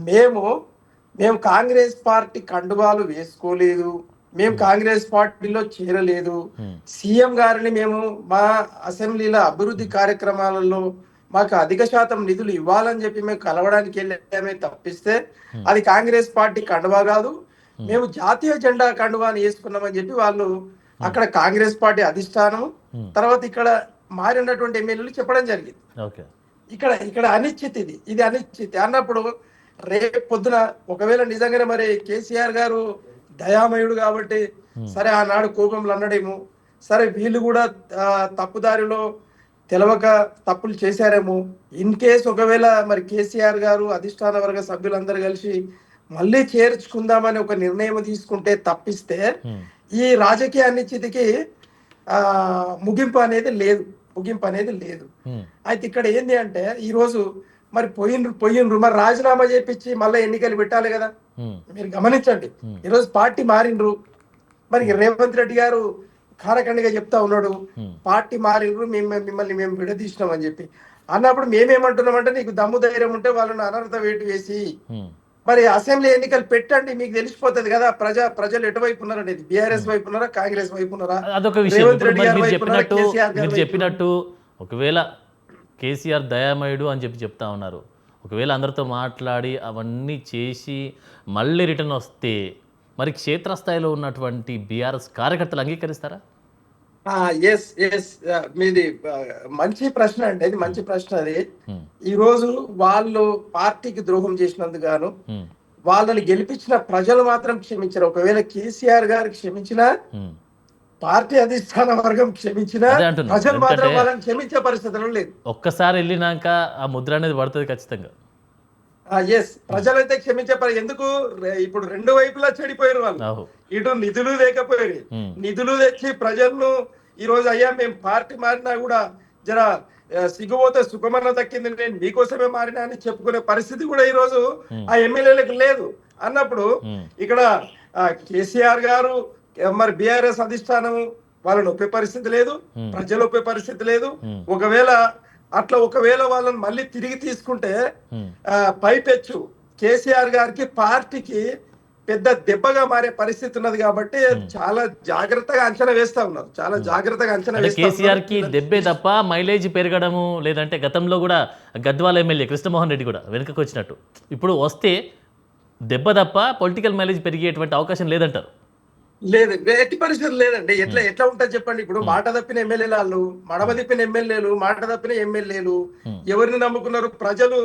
S4: మేము కాంగ్రెస్ పార్టీ కండువాలు వేసుకోలేదు, మేము కాంగ్రెస్ పార్టీలో చేరలేదు, సీఎం గారిని మేము మా అసెంబ్లీల అభివృద్ధి కార్యక్రమాలలో మాకు అధిక శాతం నిధులు ఇవ్వాలని చెప్పి మేము కలవడానికి వెళ్ళామే తప్పిస్తే అది కాంగ్రెస్ పార్టీ కండువా కాదు, మేము జాతీయ జెండా కండువాని వేసుకున్నామని చెప్పి వాళ్ళు అక్కడ కాంగ్రెస్ పార్టీ అధిష్టానం తర్వాత ఇక్కడ మారినటువంటి ఎమ్మెల్యేలు చెప్పడం జరిగింది. ఇక్కడ అనిశ్చితి ఇది అనిశ్చితి అన్నప్పుడు రేపు పొద్దున ఒకవేళ నిజంగానే మరి కేసీఆర్ గారు దయామయుడు కాబట్టి సరే ఆనాడు కోపంలో అన్నడేమో, సరే వీళ్ళు కూడా తప్పుదారిలో తెలవక తప్పులు చేశారేమో, ఇన్ కేసు ఒకవేళ మరి కేసీఆర్ గారు అధిష్టాన వర్గ సభ్యులందరూ కలిసి మళ్ళీ చేర్చుకుందామని ఒక నిర్ణయం తీసుకుంటే తప్పిస్తే ఈ రాజకీయ అనిశ్చితికి ముగింపు అనేది లేదు. అయితే ఇక్కడ ఏంది అంటే ఈ రోజు మరి పోయిండ్రు మరి రాజీనామా చేపించి మళ్ళీ ఎన్నికలు పెట్టాలి కదా. మీరు గమనించండి, ఈరోజు పార్టీ మారిండ్రు, మరి రేవంత్ రెడ్డి గారు కారకండిగా చెప్తా ఉన్నాడు పార్టీ మారిండ్రు, మిమ్మల్ని మేము విడదీసినాం అని చెప్పి అన్నప్పుడు మేమేమంటున్నామంటే నీకు దమ్ము ధైర్యం ఉంటే వాళ్ళని అనర్హత వేటు వేసి మరి అసెంబ్లీ ఎన్నికలు పెట్టండి, మీకు తెలిసిపోతుంది కదా ప్రజలు ఎటువైపు ఉన్నారా అనేది, బీఆర్ఎస్ వైపు ఉన్నారా కాంగ్రెస్ వైపు ఉన్నారా.
S1: అదొక విషయం. మీరు చెప్పినట్టు ఒకవేళ కేసీఆర్ దయామయుడు అని చెప్తా ఉన్నారు, ఒకవేళ అందరితో మాట్లాడి అవన్నీ చేసి మళ్ళీ రిటర్న్ వస్తే మరి క్షేత్రస్థాయిలో ఉన్నటువంటి బీఆర్ఎస్ కార్యకర్తలు అంగీకరిస్తారా?
S4: మీది మంచి ప్రశ్న అండి, అది మంచి ప్రశ్న. అది ఈ రోజు వాళ్ళు పార్టీకి ద్రోహం చేసినందుకు గాను వాళ్ళని గెలిపించిన ప్రజలు మాత్రం క్షమించారు. ఒకవేళ కేసీఆర్ గారు క్షమించినా పార్టీ అధిష్టాన వర్గం క్షమించినా ప్రజలు మాత్రం వాళ్ళని క్షమించే పరిస్థితులు లేదు.
S1: ఒక్కసారి వెళ్ళినాక ఆ ముద్ర అనేది పడుతుంది ఖచ్చితంగా.
S4: ప్రజలైతే క్షమించే ఎందుకు ఇప్పుడు రెండు వైపులా చెడిపోయారు వాళ్ళు. ఇటు నిధులు లేకపోయారు, నిధులు తెచ్చి ప్రజలను ఈ రోజు అయ్యా మేము పార్టీ మారినా కూడా జర సిగ్గుపోతే సుఖమన్న దక్కింది, నేను మీకోసమే మారినా అని చెప్పుకునే పరిస్థితి కూడా ఈ రోజు ఆ ఎమ్మెల్యేలకు లేదు అన్నప్పుడు ఇక్కడ కేసీఆర్ గారు మరి బీఆర్ఎస్ అధిష్టానం వాళ్ళని ఒప్పే పరిస్థితి లేదు, ప్రజలు ఒప్పే పరిస్థితి లేదు. ఒకవేళ వాళ్ళని మళ్ళీ తిరిగి తీసుకుంటే పైపెచ్చు కేసీఆర్ గారికి పార్టీకి పెద్ద దెబ్బగా మారే పరిస్థితి ఉన్నది కాబట్టి చాలా జాగ్రత్తగా అంచనా వేస్తా ఉన్నారు.
S1: కేసీఆర్ కి దెబ్బే తప్ప మైలేజ్ పెరగడము లేదంటే గతంలో కూడా గద్వాల ఎమ్మెల్యే కృష్ణమోహన్ రెడ్డి కూడా వెనుకకు వచ్చినట్టు ఇప్పుడు వస్తే దెబ్బ తప్ప పొలిటికల్ మైలేజ్ పెరిగేటువంటి అవకాశం లేదంటారు.
S4: లేదు, ఎట్టి పరిస్థితులు లేదండి. ఎట్లా ఉంటుంది చెప్పండి. ఇప్పుడు మాట తప్పిన ఎమ్మెల్యేలు వాళ్ళు, మడమ తిప్పిన ఎమ్మెల్యేలు, మాట తప్పిన ఎమ్మెల్యేలు ఎవరిని నమ్ముకున్నారు? ప్రజలు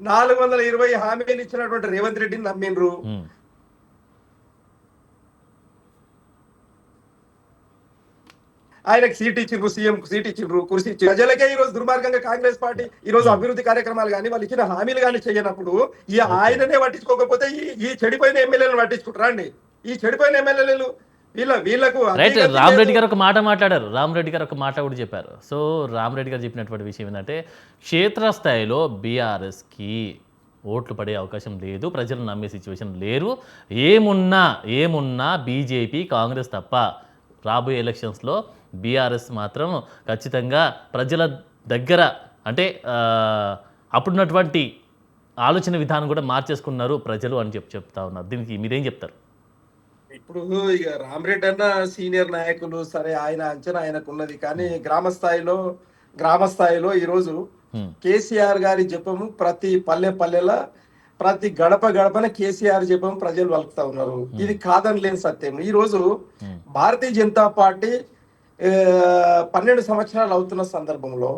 S4: 420 హామీలు ఇచ్చినటువంటి రేవంత్ రెడ్డిని నమ్మిండ్రు. ఆయనకు సీట్ ఇచ్చిండ్రు, సీఎం సీట్ ఇచ్చిండ్రు, కుర్చీ ఇచ్చిండ్రు. ప్రజలకే ఈ రోజు దుర్మార్గంగా కాంగ్రెస్ పార్టీ ఈ రోజు అభివృద్ధి కార్యక్రమాలు కానీ వాళ్ళు ఇచ్చిన హామీలు కానీ చేయనప్పుడు ఈ ఆయననే పట్టించుకోకపోతే ఈ చెడిపోయిన ఎమ్మెల్యేలను పట్టించుకుంటారా అండి? ఈ చెడిపోయిన ఎమ్మెల్యేలు వీళ్ళకు
S1: రైట్. రామరెడ్డి గారు ఒక మాట మాట్లాడారు, రామరెడ్డి గారు ఒక మాట కూడా చెప్పారు. సో రామరెడ్డి గారు చెప్పినటువంటి విషయం ఏంటంటే క్షేత్రస్థాయిలో బీఆర్ఎస్కి ఓట్లు పడే అవకాశం లేదు, ప్రజలు నమ్మే సిచ్యువేషన్ లేరు, ఏమున్నా బీజేపీ కాంగ్రెస్ తప్ప రాబోయే ఎలక్షన్స్లో బీఆర్ఎస్ మాత్రం ఖచ్చితంగా ప్రజల దగ్గర అంటే అప్పుడున్నటువంటి ఆలోచన విధానం కూడా మార్చేసుకున్నారు ప్రజలు అని చెప్తా ఉన్నారు. దీనికి మీరేం చెప్తారు?
S4: ఇప్పుడు ఇక రామరెడ్డి అన్న సీనియర్ నాయకులు, సరే ఆయన అంచనా ఆయనకు ఉన్నది. కానీ గ్రామ స్థాయిలో ఈరోజు కేసీఆర్ గారి జపము ప్రతి పల్లెలా ప్రతి గడపన కేసీఆర్ జపం ప్రజలు వలుకుతా ఉన్నారు. ఇది కాదని లేని సత్యం. ఈ రోజు భారతీయ జనతా పార్టీ 12 సంవత్సరాలు అవుతున్న సందర్భంలో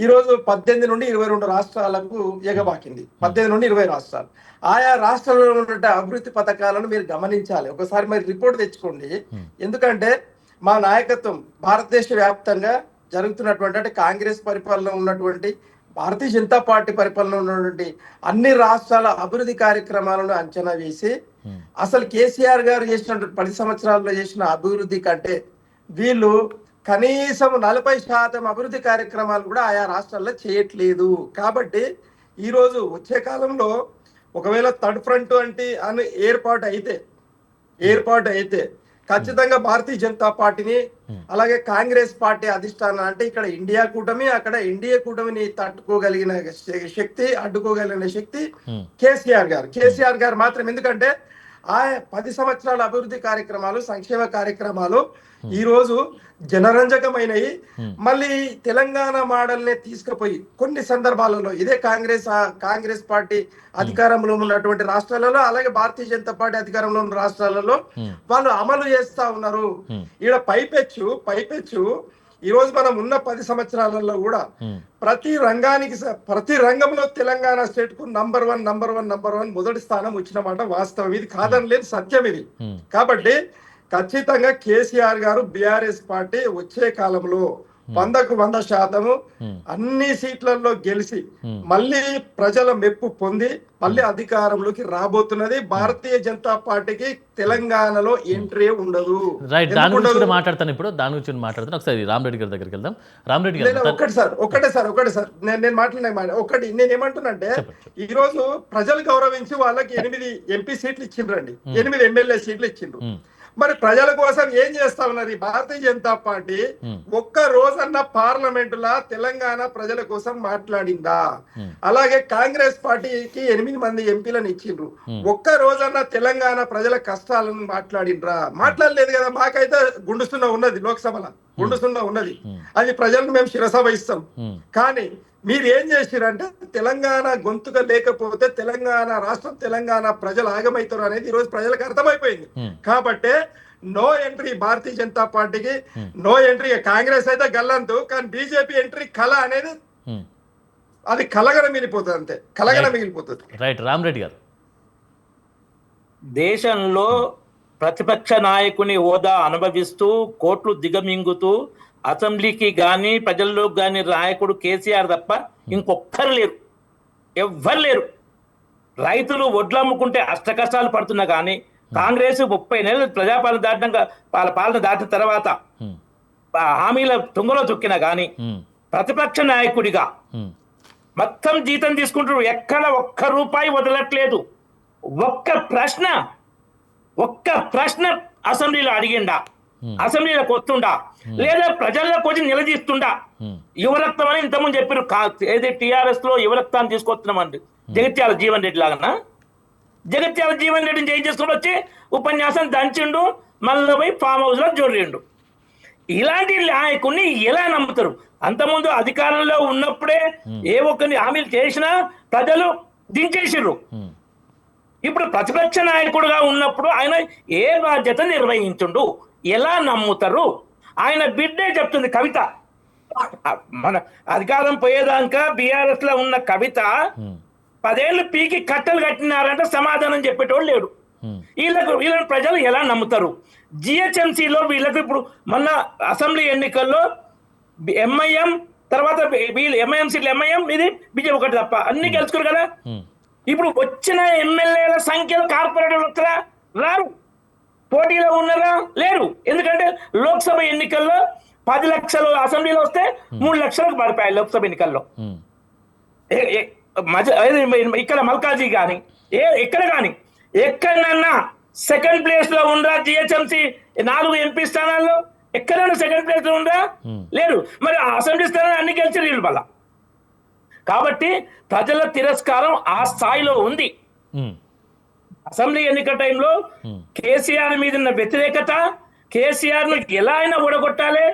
S4: ఈ రోజు 18 నుండి 22 రాష్ట్రాలకు ఎగబాకింది. 18 నుండి 20 రాష్ట్రాలు. ఆయా రాష్ట్రాల్లో ఉన్న అభివృద్ధి పథకాలను మీరు గమనించాలి. ఒకసారి మరి రిపోర్ట్ తెచ్చుకోండి. ఎందుకంటే మా నాయకత్వం భారతదేశ వ్యాప్తంగా జరుగుతున్నటువంటి అంటే కాంగ్రెస్ పరిపాలన ఉన్నటువంటి భారతీయ జనతా పార్టీ పరిపాలన ఉన్నటువంటి అన్ని రాష్ట్రాల అభివృద్ధి కార్యక్రమాలను అంచనా వేసి అసలు కేసీఆర్ గారు చేసినటువంటి 10 సంవత్సరాల్లో చేసిన అభివృద్ధి కంటే వీళ్ళు కనీసం 40% అభివృద్ధి కార్యక్రమాలు కూడా ఆయా రాష్ట్రాల్లో చేయట్లేదు. కాబట్టి ఈరోజు వచ్చే కాలంలో ఒకవేళ థర్డ్ ఫ్రంట్ అని ఏర్పాటు అయితే ఖచ్చితంగా భారతీయ జనతా పార్టీని అలాగే కాంగ్రెస్ పార్టీ అధిష్టానం అంటే ఇక్కడ ఇండియా కూటమి, అక్కడ ఎన్డీఏ కూటమిని తట్టుకోగలిగిన శక్తి, అడ్డుకోగలిగిన శక్తి కేసీఆర్ గారు మాత్రం. ఎందుకంటే ఆ 10 సంవత్సరాల అభివృద్ధి కార్యక్రమాలు, సంక్షేమ కార్యక్రమాలు ఈ రోజు జనరంజకమైనవి. మళ్ళీ తెలంగాణ మోడల్నే తీసుకుపోయి కొన్ని సందర్భాలలో ఇదే కాంగ్రెస్ పార్టీ అధికారంలో ఉన్నటువంటి రాష్ట్రాలలో, అలాగే భారతీయ జనతా పార్టీ అధికారంలో ఉన్న రాష్ట్రాలలో వాళ్ళు అమలు చేస్తా ఉన్నారు. ఈడ పైపెచ్చు ఈ రోజు మనం ఉన్న 10 సంవత్సరాలలో కూడా ప్రతి రంగంలో తెలంగాణ స్టేట్ కు నంబర్ వన్ మొదటి స్థానం వచ్చినమాట వాస్తవం. ఇది కాదని లేదు, సత్యం ఇది. కాబట్టి ఖచ్చితంగా కేసీఆర్ గారు, బీఆర్ఎస్ పార్టీ వచ్చే కాలంలో 100% అన్ని సీట్లలో గెలిచి మళ్ళీ ప్రజల మెప్పు పొంది మళ్ళీ అధికారంలోకి రాబోతున్నది. భారతీయ జనతా పార్టీకి తెలంగాణలో ఎంట్రీ ఉండదు.
S1: రైట్, దాని గురించి మాట్లాడతాను. ఇప్పుడు దాని గురించి మాట్లాడతాను. ఒకసారి రామరెడ్డి గారి దగ్గరికి వెళ్దాం. రామరెడ్డి గారు
S4: ఒకటే సార్ నేను మాట్లాడిన ఒకటి నేను ఏమంటున్నానంటే, ఈ రోజు ప్రజలు గౌరవించి వాళ్ళకి 8 ఎంపీ సీట్లు ఇచ్చిండ్రండి, 8 ఎమ్మెల్యే సీట్లు ఇచ్చిండ్రు. మరి ప్రజల కోసం ఏం చేస్తా ఉన్నారు ఈ భారతీయ జనతా పార్టీ? ఒక్క రోజన్నా పార్లమెంట్ లా తెలంగాణ ప్రజల కోసం మాట్లాడిందా? అలాగే కాంగ్రెస్ పార్టీకి 8 మంది ఎంపీలను ఇచ్చిండ్రు, ఒక్క రోజన్నా తెలంగాణ ప్రజల కష్టాలను మాట్లాడలేదు కదా. మాకైతే గుండుస్తున్న ఉన్నది, లోక్సభలో గుండుస్తున్న ఉన్నది, అది ప్రజలను మేము శిరస వహిస్తాం. కానీ మీరు ఏం చేసిరంటే తెలంగాణ గొంతుగా లేకపోతే రాష్ట్రం తెలంగాణ ప్రజలు ఆగమవుతారు అనేది ఈ రోజు ప్రజలకు అర్థమైపోయింది. కాబట్టి నో ఎంట్రీ భారతీయ జనతా పార్టీకి, నో ఎంట్రీ. కాంగ్రెస్ అయితే గల్లంతు, కానీ బీజేపీ ఎంట్రీ కళ అనేది అది కలగన మిగిలిపోతుంది, అంతే కలగన మిగిలిపోతుంది.
S1: రైట్, రామరెడ్డి గారు.
S2: దేశంలో ప్రతిపక్ష నాయకుని హోదా అనుభవిస్తూ కోట్లు దిగమింగుతూ అసెంబ్లీకి కానీ ప్రజల్లోకి కానీ నాయకుడు కేసీఆర్ తప్ప ఇంకొక్కరు లేరు, ఎవ్వరు లేరు. రైతులు వడ్లు అమ్ముకుంటే అష్ట కష్టాలు పడుతున్నా కానీ కాంగ్రెస్ 30 నెలలు పాలన దాటిన తర్వాత హామీల తుంగలో తొక్కినా కానీ ప్రతిపక్ష నాయకుడిగా మొత్తం జీతం తీసుకుంటారు, ఎక్కడ ఒక్క రూపాయి వదలట్లేదు. ఒక్క ప్రశ్న అసెంబ్లీలో అడిగిండా, అసెంబ్లీలోకి వస్తుండా, లేదా ప్రజల్లోకి వచ్చి నిలదీస్తుండా? యువరక్తం అని ఇంతకుముందు చెప్పారు, ఏది టీఆర్ఎస్ లో యువరక్తాన్ని తీసుకొస్తున్నామండి. జగిత్యాల జీవన్ రెడ్డి లాగా జగిత్యాల జీవన్ రెడ్డిని ఏం చేసుకుని వచ్చి ఉపన్యాసం దంచిండు, మళ్ళీ పోయి ఫామ్ హౌస్ లో జోడిండు. ఇలాంటి నాయకుడిని ఎలా నమ్ముతారు? అంతకుముందు అధికారంలో ఉన్నప్పుడే ఏ ఒక్కరిని హామీలు చేసినా ప్రజలు దించేసిర్రు. ఇప్పుడు ప్రతిపక్ష నాయకుడుగా ఉన్నప్పుడు ఆయన ఏ బాధ్యత నిర్వహించుండు, ఎలా నమ్ముతారు? ఆయన బిడ్డే చెప్తుంది కవిత, మన అధికారం పోయేదాకా బీఆర్ఎస్ లో ఉన్న కవిత 10 ఏళ్ళు పీకి కట్టలు కట్టినారంటే సమాధానం చెప్పేటోళ్ళు లేడు. వీళ్ళని ప్రజలు ఎలా నమ్ముతారు? జిహెచ్ఎంసీలో వీళ్ళకి ఇప్పుడు మొన్న అసెంబ్లీ ఎన్నికల్లో ఎంఐఎం తర్వాత వీళ్ళు ఎంఐఎం సీట్లు ఎంఐఎం, ఇది బీజేపీ ఒకటి తప్ప అన్ని గెలుచుకోరు కదా. ఇప్పుడు వచ్చిన ఎమ్మెల్యేల సంఖ్యలో కార్పొరేటర్లు వస్తారా? రారు. పోటీలో ఉన్నారా? లేరు. ఎందుకంటే లోక్సభ ఎన్నికల్లో 10 లక్షలు అసెంబ్లీలో వస్తే 3 లక్షలకు పడిపోయాయి లోక్సభ ఎన్నికల్లో. ఇక్కడ మల్కాజీ కానీ ఎక్కడ కానీ ఎక్కడన్నా సెకండ్ ప్లేస్ లో ఉందా? జిహెచ్ఎంసీ 4 ఎంపీ స్థానాల్లో ఎక్కడైనా సెకండ్ ప్లేస్ లో ఉందా? లేరు. మరి అసెంబ్లీ స్థానాలు అన్ని గెలిచి వీళ్ళు వల్ల. కాబట్టి ప్రజల తిరస్కారం ఆ స్థాయిలో ఉంది. అసెంబ్లీ ఎన్నిక టైంలో కేసీఆర్ మీద ఉన్న వ్యతిరేకత, కేసీఆర్ ను ఎలా అయినా ఓడగొట్టాలి,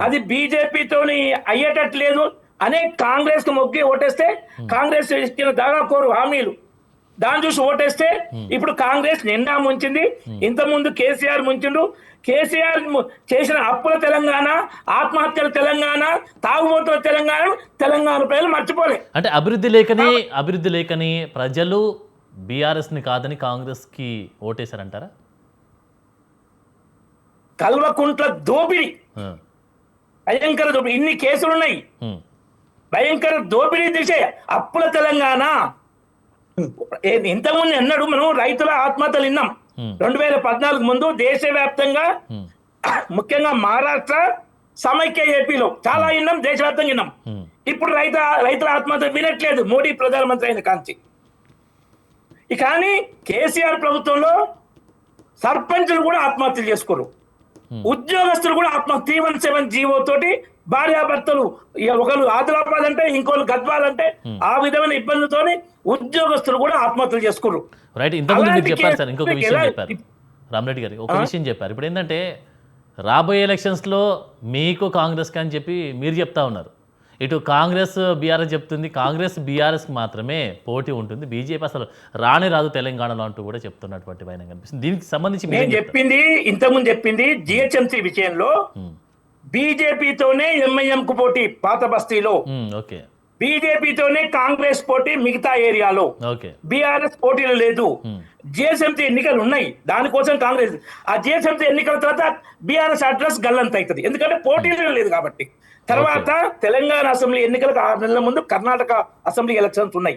S2: అది బీజేపీతోని అయ్యేటట్లేదు అనే కాంగ్రెస్ కు మొగ్గి ఓటేస్తే, కాంగ్రెస్ ఇచ్చిన దాదాపు హామీలు దాన్ని చూసి ఓటేస్తే ఇప్పుడు కాంగ్రెస్ నిండా ముంచింది. ఇంతకుముందు కేసీఆర్ ముంచిండు. కేసీఆర్ చేసిన అప్పుల తెలంగాణ, ఆత్మహత్యల తెలంగాణ, తాగుబోతుల తెలంగాణ ప్రజలు మర్చిపోలే.
S1: అంటే అభివృద్ధి లేకని ప్రజలు బీఆర్ఎస్ ని కాదని కాంగ్రెస్ కి ఓటేశారంటారా?
S2: కల్వకుంట్ల దోపిడీ, భయంకర దోపిడీ, ఇన్ని కేసులున్నాయి, భయంకర దోపిడీ దిశ అప్పుల తెలంగాణ. ఇంతకుముందు అన్నాడు, మనం రైతుల ఆత్మహత్యలు విన్నాం. 2014 ముందు దేశవ్యాప్తంగా ముఖ్యంగా మహారాష్ట్ర, సమైక్య ఏపీలో చాలా విన్నాం, దేశవ్యాప్తంగా విన్నాం. ఇప్పుడు రైతుల ఆత్మహత్య వినట్లేదు మోడీ ప్రధానమంత్రి అయిన కాంచి. కానీ కేసీఆర్ ప్రభుత్వంలో సర్పంచులు కూడా ఆత్మహత్యలు చేసుకోరు, ఉద్యోగస్తులు కూడా 317 జీవో తోటి భార్యాభర్తలు, ఒకరు ఆదిలాబాద్ అంటే ఇంకోళ్ళు గద్వాల్ అంటే ఆ విధమైన ఇబ్బందులతోని ఉద్యోగస్తులు కూడా ఆత్మహత్యలు చేసుకోరు.
S1: రైట్. ఇంతకుముందు మీరు చెప్పారు సార్, ఇంకొక విషయం చెప్పారు రామరెడ్డి గారు, ఒక విషయం చెప్పారు. ఇప్పుడు ఏంటంటే రాబోయే ఎలక్షన్స్లో మీకు కాంగ్రెస్కి అని చెప్పి మీరు చెప్తా ఉన్నారు. ఇటు కాంగ్రెస్ బీఆర్ఎస్ చెప్తుంది, కాంగ్రెస్ బీఆర్ఎస్కి మాత్రమే పోటీ ఉంటుంది, బీజేపీ అసలు రాదు తెలంగాణలో అంటూ కూడా చెప్తున్నటువంటి వైనం కనిపిస్తుంది. దీనికి సంబంధించి
S2: నేను చెప్పింది ఇంతకుముందు చెప్పింది జిహెచ్ఎంసీ విషయంలో బీజేపీతోనే ఎంఐఎంకు పోటీ పాత బస్తీలో,
S1: ఓకే,
S2: బీజేపీతోనే కాంగ్రెస్ పోటీ మిగతా ఏరియాలో,
S1: ఓకే,
S2: బీఆర్ఎస్ పోటీలు లేదు. జిహెచ్ఎంసీ ఎన్నికలు ఉన్నాయి, దానికోసం కాంగ్రెస్ ఆ జిహెచ్ఎంసీ ఎన్నికల తర్వాత బీఆర్ఎస్ అడ్రస్ గల్లంత అవుతుంది, ఎందుకంటే పోటీలు లేదు కాబట్టి. తర్వాత తెలంగాణ అసెంబ్లీ ఎన్నికలకు 6 నెలల ముందు కర్ణాటక అసెంబ్లీ ఎలక్షన్స్ ఉన్నాయి.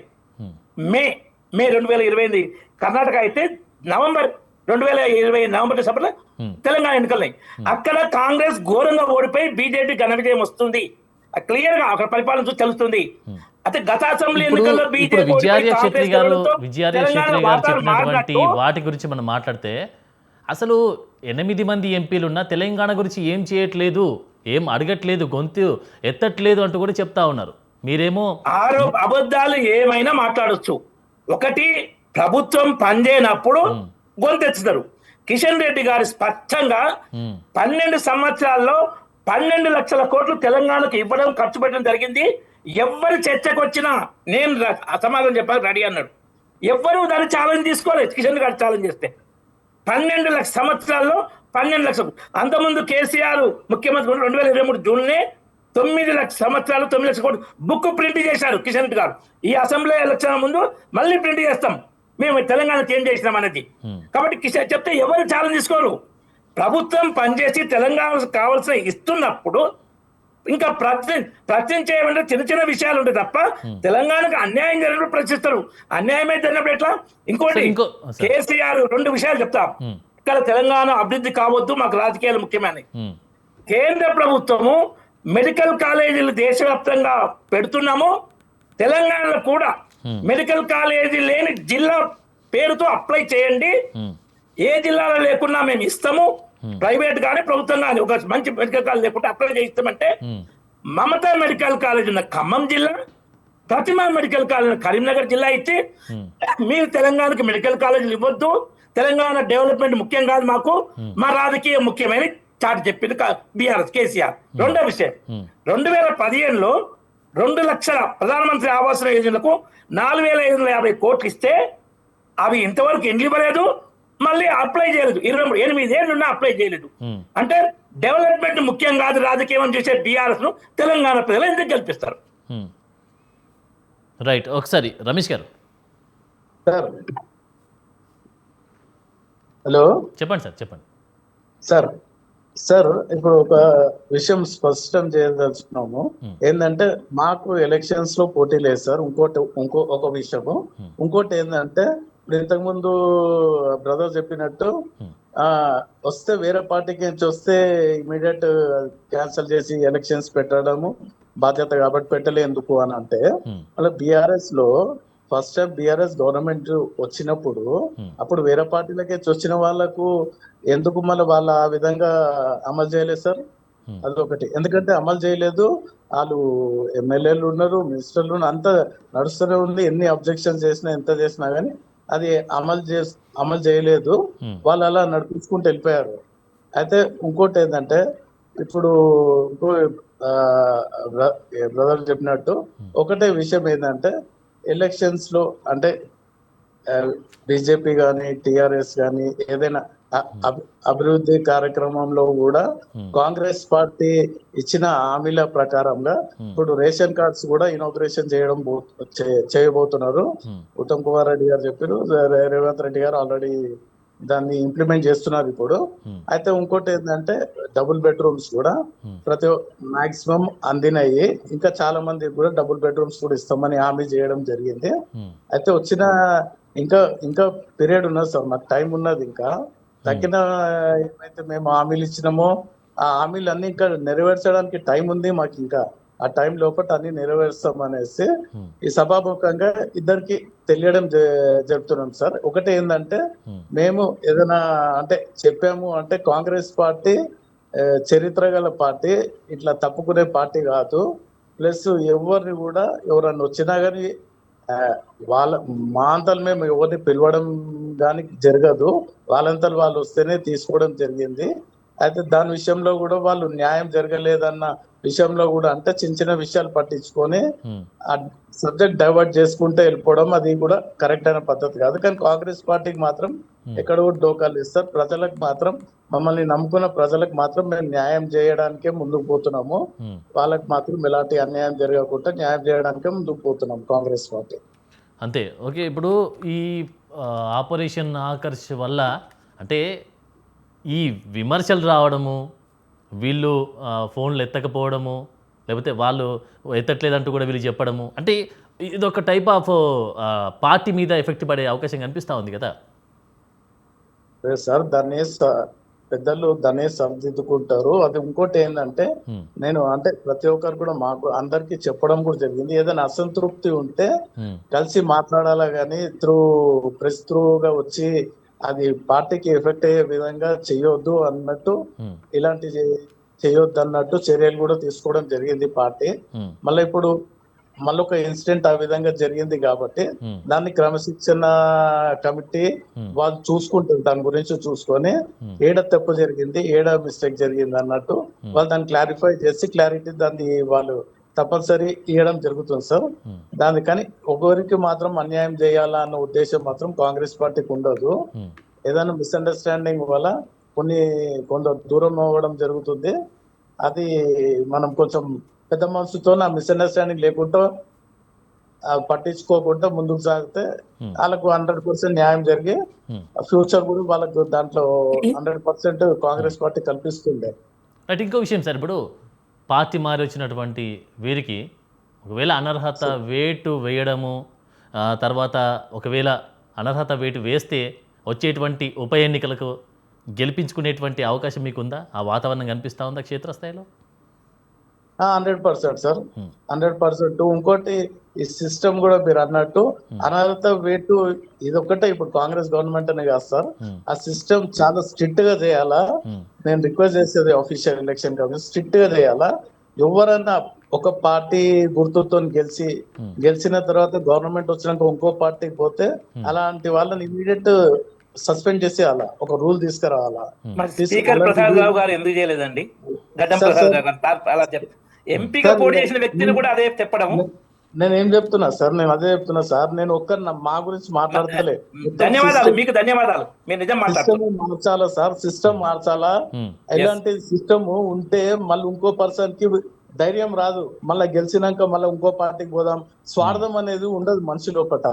S2: మే 2028 కర్ణాటక అయితే నవంబర్ 2020 నవంబర్ డిసెంబర్లో తెలంగాణ ఎన్నికలున్నాయి. అక్కడ కాంగ్రెస్ ఘోరంగా ఓడిపోయి బీజేపీ ఘన విజయం వస్తుంది, క్లియర్ గా అక్కడ పరిపాలన చూసి తెలుస్తుంది. అయితే గత అసెంబ్లీ ఎన్నికల్లో
S1: విజయార్య క్షేత్రి గారు చెప్పినటువంటి వాటి గురించి మనం మాట్లాడితే, అసలు 8 మంది ఎంపీలున్నా తెలంగాణ గురించి ఏం చేయట్లేదు, ఏం అడగట్లేదు, గొంతు ఎత్తట్లేదు అంటూ కూడా చెప్తా ఉన్నారు. మీరేమో
S2: అబద్ధాలు ఏమైనా మాట్లాడొచ్చు. ఒకటి, ప్రభుత్వం పనిచేయనప్పుడు గొంతెత్తుతారు. కిషన్ రెడ్డి గారు స్పష్టంగా 12 సంవత్సరాల్లో 12 లక్షల కోట్లు తెలంగాణకు ఇవ్వడం, ఖర్చు పెట్టడం జరిగింది. ఎవరు చర్చకు వచ్చినా నేను సమాధానం చెప్పాలి రెడీ అన్నాడు. ఎవ్వరూ దాన్ని ఛాలెంజ్ తీసుకోలేదు. కిషన్ గారు ఛాలెంజ్ చేస్తే 12 లక్షల సంవత్సరాల్లో 12 లక్షలు. అంతకుముందు కేసీఆర్ ముఖ్యమంత్రి 2023 జూన్నే 9 లక్షల సంవత్సరాలు 9 లక్షల కోట్లు బుక్ ప్రింట్ చేశారు కిషన్ రెడ్డి గారు. ఈ అసెంబ్లీ ఎలక్షన్ ముందు మళ్ళీ ప్రింట్ చేస్తాం మేము తెలంగాణకి ఏం చేసినాం అనేది. కాబట్టి కిషన్ చెప్తే ఎవరు ఛాలెంజ్ తీసుకోరు. ప్రభుత్వం పనిచేసి తెలంగాణకు కావాల్సిన ఇస్తున్నప్పుడు ఇంకా ప్రశ్నించేయమంటే చిన్న చిన్న విషయాలు ఉంటాయి తప్ప తెలంగాణకు అన్యాయం జరిగినప్పుడు ప్రశ్నిస్తారు. అన్యాయమే జరిగినప్పుడు ఎట్లా? ఇంకోటి కేసీఆర్ 2 విషయాలు చెప్తా. ఇక్కడ తెలంగాణ అభివృద్ధి కావద్దు, మాకు రాజకీయాలు ముఖ్యమైనవి. కేంద్ర ప్రభుత్వము మెడికల్ కాలేజీలు దేశవ్యాప్తంగా పెడుతున్నాము, తెలంగాణలో కూడా మెడికల్ కాలేజీ లేని జిల్లా పేరుతో అప్లై చేయండి, ఏ జిల్లాలో లేకున్నా మేము ఇస్తాము, ప్రైవేట్ గానీ ప్రభుత్వం కానీ ఒక మంచి మెడికల్ కాలేజ్ లేకుంటే అప్లై చేయిస్తామంటే మమతా మెడికల్ కాలేజ్ ఉన్న ఖమ్మం జిల్లా, ప్రతిమా మెడికల్ కాలేజ్ కరీంనగర్ జిల్లా ఇచ్చి మీరు తెలంగాణకి మెడికల్ కాలేజీలు ఇవ్వద్దు, తెలంగాణ డెవలప్మెంట్ ముఖ్యం కాదు మాకు, మా రాజకీయం ముఖ్యమైన చాటి చెప్పింది బీఆర్ఎస్ కేసీఆర్. రెండో విషయం, 2015లో 2 లక్షల ప్రధానమంత్రి ఆవాస్ యోజనలకు 4,550 కోట్లు ఇస్తే అవి ఇంతవరకు ఎండ్లు ఇవ్వలేదు, మళ్ళీ అప్లై చేయలేదు. 28 ఏళ్ళున్నా అప్లై చేయలేదు. అంటే డెవలప్మెంట్ ముఖ్యం కాదు, రాజకీయం చేసే బీఆర్ఎస్ ను తెలంగాణ ప్రజలు ఎందుకు గెలిపిస్తారు?
S1: రైట్. ఒకసారి రమేష్ గారు.
S3: హలో,
S1: చెప్పండి సార్. చెప్పండి
S3: సార్. ఇప్పుడు ఒక విషయం స్పష్టం చేయదలుచుకున్నాము. ఏంటంటే మాకు ఎలక్షన్స్ లో పోటీ లేదు సార్. ఒక విషయము. ఇంకోటి ఏంటంటే ఇప్పుడు ఇంతకుముందు బ్రదర్ చెప్పినట్టు వస్తే వేరే పార్టీకి నుంచి వస్తే ఇమీడియట్ క్యాన్సిల్ చేసి ఎలక్షన్స్ పెట్టడము బాధ్యత కాబట్టి పెట్టలేందుకు అని అంటే, అలా బీఆర్ఎస్ లో ఫస్ట్ టైం బీఆర్ఎస్ గవర్నమెంట్ వచ్చినప్పుడు అప్పుడు వేరే పార్టీలకి వచ్చిన వాళ్ళకు ఎందుకు మళ్ళీ వాళ్ళు ఆ విధంగా అమలు చేయలేదు సార్? అదొకటి. ఎందుకంటే అమలు చేయలేదు, వాళ్ళు ఎమ్మెల్యేలు ఉన్నారు, మినిస్టర్లు ఉన్నారు, అంతా నడుస్తూనే ఉంది. ఎన్ని అబ్జెక్షన్స్ చేసినా ఎంత చేసినా కానీ అది అమలు చేయలేదు. వాళ్ళు అలా నడిపించుకుంటూ వెళ్ళిపోయారు. అయితే ఇంకోటి ఏంటంటే ఇప్పుడు బ్రదర్ చెప్పినట్టు ఒకటే విషయం ఏంటంటే ఎలక్షన్స్ లో అంటే బీజేపీ కానీ టిఆర్ఎస్ కానీ ఏదైనా అభివృద్ధి కార్యక్రమంలో కూడా కాంగ్రెస్ పార్టీ ఇచ్చిన హామీల ప్రకారంగా ఇప్పుడు రేషన్ కార్డ్స్ కూడా ఇనాగ్రేషన్ చేయబోతున్నారు. ఉత్తమ్ కుమార్ రెడ్డి గారు చెప్పారు, రేవంత్ రెడ్డి గారు ఆల్రెడీ దాన్ని ఇంప్లిమెంట్ చేస్తున్నారు ఇప్పుడు. అయితే ఇంకోటి ఏంటంటే డబుల్ బెడ్రూమ్స్ కూడా మాక్సిమం అందినాయి. ఇంకా చాలా మంది కూడా డబుల్ బెడ్రూమ్స్ కూడా ఇస్తామని హామీ చేయడం జరిగింది. అయితే వచ్చిన ఇంకా పీరియడ్ ఉన్నది సార్, మాకు టైం ఉన్నది. ఇంకా తగ్గిన ఏమైతే మేము హామీలు ఇచ్చినామో ఆ హామీలు అన్ని ఇంకా నెరవేర్చడానికి టైం ఉంది మాకు, ఇంకా ఆ టైం లోపల అన్ని నెరవేరుస్తాం అనేసి ఈ సభాముఖంగా ఇద్దరికి తెలియడం జరుపుతున్నాం సార్. ఒకటి ఏంటంటే మేము ఏదైనా అంటే చెప్పాము అంటే కాంగ్రెస్ పార్టీ చరిత్ర గల పార్టీ, ఇట్లా తప్పుకునే పార్టీ కాదు. ప్లస్ ఎవరిని కూడా ఎవరన్నా వచ్చినా కానీ వాళ్ళ మా అంతలు మేము ఎవరిని పిలవడం కానీ జరగదు, వాళ్ళంతలు వాళ్ళు వస్తేనే తీసుకోవడం జరిగింది. అయితే దాని విషయంలో కూడా వాళ్ళు న్యాయం జరగలేదన్న విషయంలో కూడా అంటే చిన్న చిన్న విషయాలు పట్టించుకొని ఆ సబ్జెక్ట్ డైవర్ట్ చేసుకుంటే వెళ్ళిపోవడం అది కూడా కరెక్ట్ అయిన పద్ధతి కాదు. కానీ కాంగ్రెస్ పార్టీకి మాత్రం ఎక్కడ కూడా డోకాలు ఇస్తారు. ప్రజలకు మాత్రం, మమ్మల్ని నమ్ముకున్న ప్రజలకు మాత్రం మేము న్యాయం చేయడానికే ముందుకు పోతున్నాము. వాళ్ళకి మాత్రం ఎలాంటి అన్యాయం జరగకుండా న్యాయం చేయడానికే ముందుకు పోతున్నాం కాంగ్రెస్ పార్టీ.
S1: అంతే. ఓకే, ఇప్పుడు ఈ ఆపరేషన్ ఆకర్ష్ వల్ల అంటే ఈ విమర్శలు రావడము, వీళ్ళు ఫోన్లు ఎత్తకపోవడము, లేకపోతే వాళ్ళు ఎత్తట్లేదంటూ కూడా వీళ్ళు చెప్పడము, అంటే ఇది ఒక టైప్ ఆఫ్ పార్టీ మీద ఎఫెక్ట్ పడే అవకాశం కనిపిస్తూ ఉంది కదా
S3: సార్. పెద్దలు దాన్ని సరిదిద్దుకుంటారు. అది ఇంకోటి ఏంటంటే నేను అంటే ప్రతి ఒక్కరు కూడా మాకు అందరికి చెప్పడం కూడా జరిగింది. ఏదైనా అసంతృప్తి ఉంటే కలిసి మాట్లాడాలా కానీ ప్రెస్ త్రూగా వచ్చి అది పార్టీకి ఎఫెక్ట్ అయ్యే విధంగా చెయ్యొద్దు అన్నట్టు, ఇలాంటి చెయ్యొద్దు అన్నట్టు చర్యలు కూడా తీసుకోవడం జరిగింది పార్టీ. మళ్ళీ ఇప్పుడు మళ్ళీ ఒక ఇన్సిడెంట్ ఆ విధంగా జరిగింది కాబట్టి దాన్ని క్రమశిక్షణ కమిటీ వాళ్ళు చూసుకుంటారు, దాని గురించి చూసుకొని ఏడ తప్పు జరిగింది, ఏడ మిస్టేక్ జరిగింది అన్నట్టు వాళ్ళు దాన్ని క్లారిఫై చేసి క్లారిటీ దాన్ని వాళ్ళు తప్పనిసరి ఇవ్వడం జరుగుతుంది సార్. దానికని ఒకరికి మాత్రం అన్యాయం చేయాలా అన్న ఉద్దేశం మాత్రం కాంగ్రెస్ పార్టీకి ఉండదు. ఏదైనా మిస్అండర్స్టాండింగ్ వల్ల కొంత దూరం అవ్వడం జరుగుతుంది. అది మనం కొంచెం పెద్ద మనసుతో ఆ మిస్అండర్స్టాండింగ్ లేకుండా పట్టించుకోకుండా ముందుకు సాగితే వాళ్ళకు 100% న్యాయం జరిగి ఫ్యూచర్ కూడా వాళ్ళకు దాంట్లో 100% కాంగ్రెస్ పార్టీ కల్పిస్తుంది.
S1: రైట్. ఇంకో విషయం సార్, ఇప్పుడు పార్టీ మారి వచ్చినటువంటి వీరికి ఒకవేళ అనర్హత వేటు వేయడము, తర్వాత ఒకవేళ అనర్హత వేటు వేస్తే వచ్చేటువంటి ఉప ఎన్నికలకు గెలిపించుకునేటువంటి అవకాశం మీకుందా? ఆ వాతావరణం కనిపిస్తూ ఉందా క్షేత్రస్థాయిలో?
S3: 100% సార్, 100%. ఇంకోటి ఈ సిస్టమ్ కూడా మీరు అన్నట్టు అనర్హత వేటు ఇదొక్కటే ఇప్పుడు కాంగ్రెస్ గవర్నమెంట్ అనే కాదు సార్, ఆ సిస్టమ్ చాలా స్ట్రిక్ట్ గా చేయాలా. నేను రిక్వెస్ట్ చేసేది ఆఫీషియల్ ఎలక్షన్ కమిషన్ స్ట్రిక్ట్ గా చేయాలా. ఎవరన్నా ఒక పార్టీ గుర్తుతో గెలిచిన తర్వాత గవర్నమెంట్ వచ్చినాక ఇంకో పార్టీకి పోతే అలాంటి వాళ్ళని ఇమీడియట్ సస్పెండ్ చేసేయాలా, ఒక రూల్ తీసుకురావాలా.
S2: స్పీకర్ ప్రసాద్ రావు గారు ఎందుకు చేయలేదండి? గడ్డం ప్రసాద్ రావు గారు అలా ఎంపీగా పోటీ చేసిన వ్యక్తిని కూడా అదే చెప్పడం.
S3: నేనేం చెప్తున్నా సార్, నేను అదే చెప్తున్నా సార్. నేను మా గురించి మాట్లాడతలే.
S2: ధన్యవాదాలు, మీకు ధన్యవాదాలు. మీరు నిజం
S3: సిస్టమ్ మార్చాలా సార్, సిస్టమ్ మార్చాలా. ఎలాంటి సిస్టమ్ ఉంటే మళ్ళీ ఇంకో పర్సన్ కి ధైర్యం రాదు, మళ్ళీ గెలిచినాక మళ్ళీ ఇంకో పార్టీకి పోదాం. స్వార్థం అనేది ఉండదు మనిషి లోపల.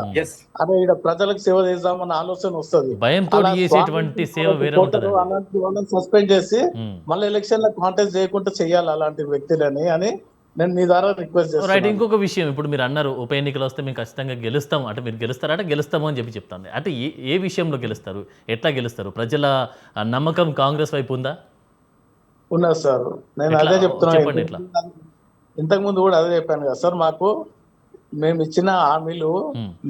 S3: అదే ఇక్కడ ప్రజలకు సేవ చేద్దామన్న ఆలోచన వస్తుంది. అలాంటి వాళ్ళని సస్పెండ్ చేసి మళ్ళీ ఎలక్షన్ లో కాంటెస్ట్ చేయకుండా చెయ్యాలి అలాంటి వ్యక్తులని అని నేను మీ ద్వారా రిక్వెస్ట్ చేస్తాను.
S1: ఇంకొక విషయం, ఇప్పుడు మీరు అన్నారు ఉప ఎన్నికలు వస్తే మేము ఖచ్చితంగా గెలుస్తాం అంటే, మీరు గెలుస్తారంటే గెలుస్తాము అని చెప్తాను అంటే ఏ విషయంలో గెలుస్తారు, ఎట్లా గెలుస్తారు? ప్రజల నమ్మకం కాంగ్రెస్ వైపు ఉందా?
S3: ఉన్నది సార్, నేను అదే చెప్తున్నాను. ఇంతకు ముందు కూడా అదే చెప్పాను కదా సార్, మేము ఇచ్చిన హామీలు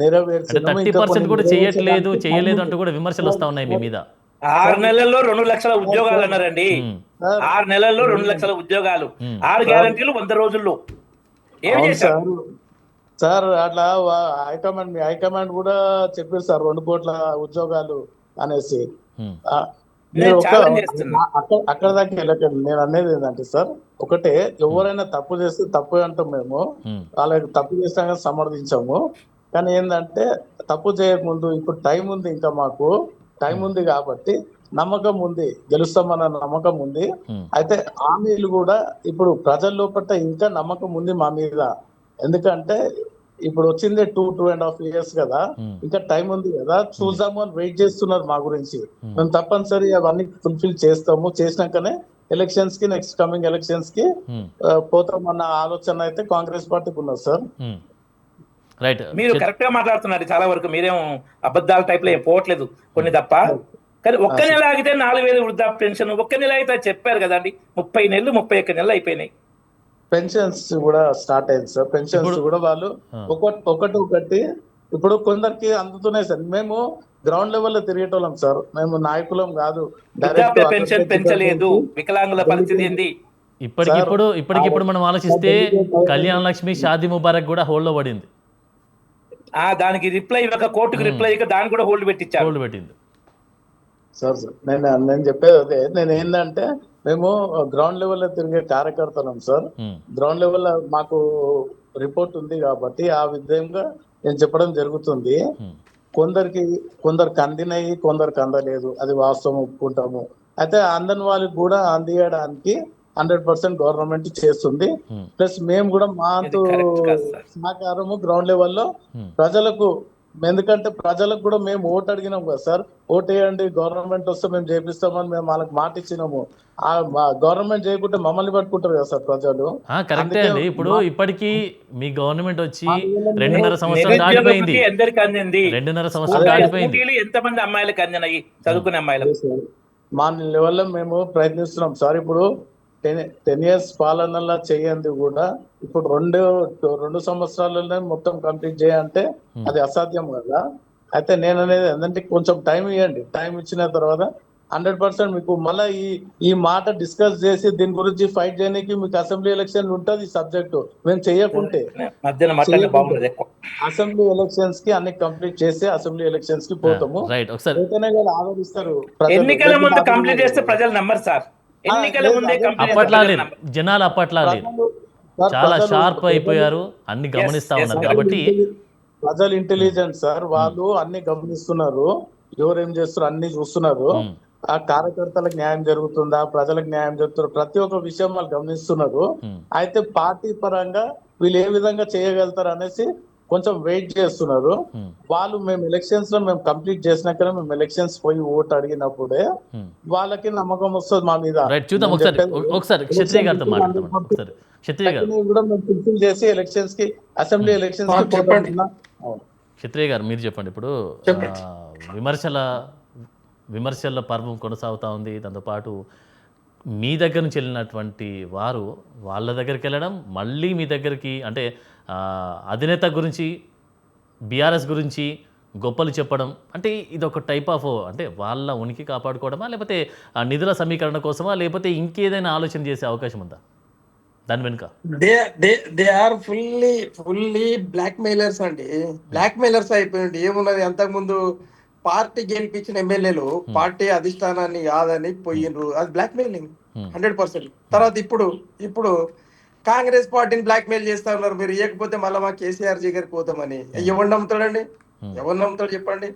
S1: నెరవేర్చాము. కూడా చేయలేదు అంటూ కూడా విమర్శలు వస్తా ఉన్నాయి మీ మీద.
S2: 6 నెలల్లో 2 లక్షల ఉద్యోగాలు అన్నారండి. 6 నెలల్లో 2 లక్షల ఉద్యోగాలు, 6 గ్యారంటీలు 100 రోజుల్లో. ఏమి చేశారు
S3: సార్? అట్లా హైకమాండ్ కూడా చెప్పారు సార్ 2 కోట్ల ఉద్యోగాలు అనేసి. అక్కడ దాకా వెళ్ళకండి. నేను అనేది ఏంటంటే సార్, ఒకటే ఎవరైనా తప్పు చేస్తే తప్పు అంటాం మేము, వాళ్ళకి తప్పు చేసినా సమర్థించాము. కానీ ఏంటంటే తప్పు చేయకముందు ఇప్పుడు టైం ఉంది, ఇంకా మాకు టైం ఉంది కాబట్టి నమ్మకం ఉంది, గెలుస్తామన్న నమ్మకం ఉంది. అయితే హామీలు కూడా ఇప్పుడు ప్రజల లోపల ఇంకా నమ్మకం ఉంది మా మీద. ఎందుకంటే ఇప్పుడు వచ్చిందే 2.5 years కదా, ఇంకా టైం ఉంది కదా, చూద్దాము అని వెయిట్ చేస్తున్నారు మా గురించి. మేము తప్పనిసరి అవన్నీ ఫుల్ఫిల్ చేస్తాము. చేసినాకనే ఎలక్షన్స్ కి, నెక్స్ట్ కమింగ్ ఎలక్షన్స్ కి పోతామన్న ఆలోచన అయితే కాంగ్రెస్ పార్టీకి ఉన్నది సార్.
S2: మీరు కరెక్ట్ గా మాట్లాడుతున్నారు చాలా వరకు. మీరేం అబద్ధాల టైప్ లో ఏం పోవట్లేదు, కొన్ని తప్ప. కానీ ఒక్క నెల ఆగితే 4,000 వృద్ధాప్య పెన్షన్, ఒక్క నెల అయితే చెప్పారు కదండి. 30 నెలలు 31 నెలలు అయిపోయినాయి.
S3: పెన్షన్స్ కూడా స్టార్ట్ అయింది సార్. పెన్షన్స్ కూడా వాళ్ళు ఒకటి ఇప్పుడు కొందరికి అందుతున్నాయి సార్. మేము గ్రౌండ్ లెవెల్ లో తిరిగేటోళ్ళం సార్, మేము నాయకులం కాదు.
S2: వృద్ధాప్య పెన్షన్ పెంచలేదు, వికలాంగుల పరిస్థితి ఏంది?
S1: ఇప్పటికిప్పుడు మనం ఆలోచిస్తే కళ్యాణ లక్ష్మి, షాదీ ముబారక్ కూడా హోల్డ్ లో పడింది.
S2: దానికి రిప్లై ఇవ్వక, కోర్టుకు రిప్లై ఇవ్వక దాన్ని కూడా హోల్డ్ పెట్టించారు.
S1: హోల్డ్ పెట్టింది
S3: సార్. నేను చెప్పేది అదే. నేను ఏంటంటే మేము గ్రౌండ్ లెవెల్ లో తిరిగే కార్యకర్తలం సార్. గ్రౌండ్ లెవెల్ లో మాకు రిపోర్ట్ ఉంది కాబట్టి ఆ విధంగా నేను చెప్పడం జరుగుతుంది. కొందరికి అందినాయి, కొందరికి అందలేదు, అది వాస్తవం, ఒప్పుకుంటాము. అయితే అందని వాళ్ళకి కూడా అందియడానికి 100% గవర్నమెంట్ చేస్తుంది. ప్లస్ మేము కూడా మా సహకారము గ్రౌండ్ లెవెల్లో ప్రజలకు, ఎందుకంటే ప్రజలకు కూడా మేము ఓటు అడిగినాం కదా సార్. ఓటు వేయండి, గవర్నమెంట్ వస్తే మేము చేపిస్తామని మేము వాళ్ళకి మాట ఇచ్చినాము. ఆ గవర్నమెంట్ చేయకుంటే మమ్మల్ని పట్టుకుంటారు కదా సార్ ప్రజలు.
S1: కరెక్టే అండి. ఇప్పటికీ మీ గవర్నమెంట్ వచ్చి 2.5 సంవత్సరాలు దాటిపోయింది. 2.5 సంవత్సరాలు దాటిపోయింది.
S2: ఎంతమంది అమ్మాయిలకు అందినాయి, చదువుకునే అమ్మాయిలకు?
S3: మా లెవెల్లో మేము ప్రయత్నిస్తున్నాం సార్. ఇప్పుడు 10 years పాలనలా చేయండి కూడా ఇప్పుడు 2 సంవత్సరాలలోనే మొత్తం కంప్లీట్ చేయాలంటే అది అసాధ్యం కదా. అయితే నేను అనేది ఏంటంటే కొంచెం టైం ఇవ్వండి. టైం ఇచ్చిన తర్వాత 100% మీకు మళ్ళీ ఈ మాట డిస్కస్ చేసి దీని గురించి ఫైట్ చేయడానికి మీకు అసెంబ్లీ ఎలక్షన్ ఉంటుంది సబ్జెక్టు. మేము చేయకుంటే అసెంబ్లీ ఎలక్షన్స్ కి అన్ని కంప్లీట్ చేసి అసెంబ్లీ ఎలక్షన్స్ కి పోతాము. ఆదరిస్తారు.
S2: ఎన్నికల ముందు కంప్లీట్ చేస్తే ప్రజలు నమ్మరు సార్. ఎన్నికల ముందే
S1: జనాలు అప్పట్లా చాలా షార్ప్ అయిపోయారు, అన్ని గమనిస్తా ఉన్నారు కాబట్టి.
S3: ప్రజలు ఇంటెలిజెంట్ సార్, వాళ్ళు అన్ని గమనిస్తున్నారు, ఎవరేం చేస్తారు అన్ని చూస్తున్నారు. ఆ కార్యకర్తలకు న్యాయం జరుగుతుందా, ప్రజలకు న్యాయం జరుగుతుందా, ప్రతి ఒక్క విషయం వాళ్ళు గమనిస్తున్నారు. అయితే పార్టీ పరంగా వీళ్ళు ఏ విధంగా చేయగలుగుతారు అనేసి కొంచెం వెయిట్ చేస్తున్నారు వాళ్ళు. మేము ఎలక్షన్స్ లో మేము కంప్లీట్ చేసినాక మేము ఎలక్షన్స్ పోయి ఓటు అడిగినప్పుడే వాళ్ళకి నమ్మకం వస్తుంది మా మీద.
S1: చూద్దాం ఒకసారి క్షత్రియ గారితో మాట్లాడతాం.
S3: కూడా మేము ఫుల్ఫిల్ చేసి ఎలక్షన్స్ కి, అసెంబ్లీ ఎలక్షన్స్ కి
S4: చెప్పండి.
S1: క్షత్రియ గారు మీరు చెప్పండి. ఇప్పుడు విమర్శల పర్వం కొనసాగుతూ ఉంది. దాంతోపాటు మీ దగ్గర నుంచి వెళ్ళినటువంటి వారు వాళ్ళ దగ్గరికి వెళ్ళడం, మళ్ళీ మీ దగ్గరికి, అంటే అధినేత గురించి, బీఆర్ఎస్ గురించి గొప్పలు చెప్పడం, అంటే ఇది ఒక టైప్ ఆఫ్, అంటే వాళ్ళ ఉనికి కాపాడుకోవడమా, లేకపోతే నిధుల సమీకరణ కోసమా, లేకపోతే ఇంకేదైనా ఆలోచన చేసే అవకాశం ఉందా దాని వెనుక?
S4: They are fully blackmailers అండి. బ్లాక్ మెయిలర్స్ అయిపోయింది. ఏమున్నది, అంతకుముందు పార్టీ గెలిపించిన ఎమ్మెల్యేలు పార్టీ అధిష్టానాన్ని కాదని పోయినరు, అది బ్లాక్ మెయిలింగ్ 100%. తర్వాత ఇప్పుడు కాంగ్రెస్ పార్టీని బ్లాక్ మెయిల్ చేస్తా ఉన్నారు. మీరు ఇవ్వకపోతే మళ్ళీ మా కేసీఆర్ దగ్గరికి పోతామని. ఎవరు నమ్ముతాడండి? ఎవరు నమ్ముతాడు చెప్పండి?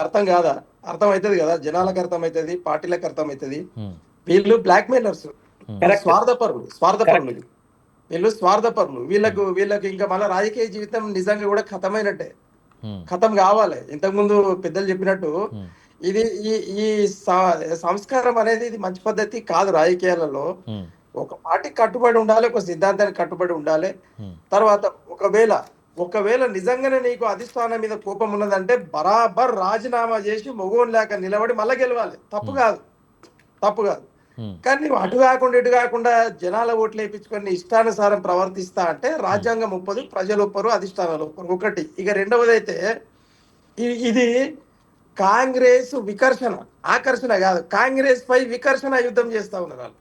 S4: అర్థం కాదా? అర్థం అవుతుంది కదా, జనాలకు అర్థం అవుతుంది, పార్టీలకు అర్థం అవుతుంది. వీళ్ళు బ్లాక్ మెయిలర్స్, స్వార్థపరులు. వీళ్ళు స్వార్థపరులు. వీళ్ళకి ఇంకా మళ్ళీ రాజకీయ జీవితం నిజంగా కూడా ఖతమైనట్టే, ఖతం కావాలి. ఇంతకుముందు పెద్దలు చెప్పినట్టు ఇది ఈ సంస్కారం అనేది ఇది మంచి పద్ధతి కాదు రాజకీయాలలో. ఒక పార్టీకి కట్టుబడి ఉండాలి, ఒక సిద్ధాంతానికి కట్టుబడి ఉండాలి. తర్వాత ఒకవేళ నిజంగానే నీకు అధిష్టానం మీద కోపం ఉన్నదంటే బరాబర్ రాజీనామా చేసి మొగోని లేక నిలబడి మళ్ళీ గెలవాలి. తప్పు కాదు. కానీ నువ్వు అటు కాకుండా ఇటు కాకుండా జనాల ఓట్లు వేయించుకొని ఇష్టానుసారం ప్రవర్తిస్తా అంటే రాజ్యాంగం ఒప్పదు, ప్రజలు ఒప్పరు, అధిష్టానాలు ఒప్పరు. ఒకటి. ఇక రెండవది అయితే ఇది కాంగ్రెస్ ఆకర్షణ కాదు, కాంగ్రెస్ పై వికర్షణ యుద్ధం చేస్తా ఉన్నారు వాళ్ళు.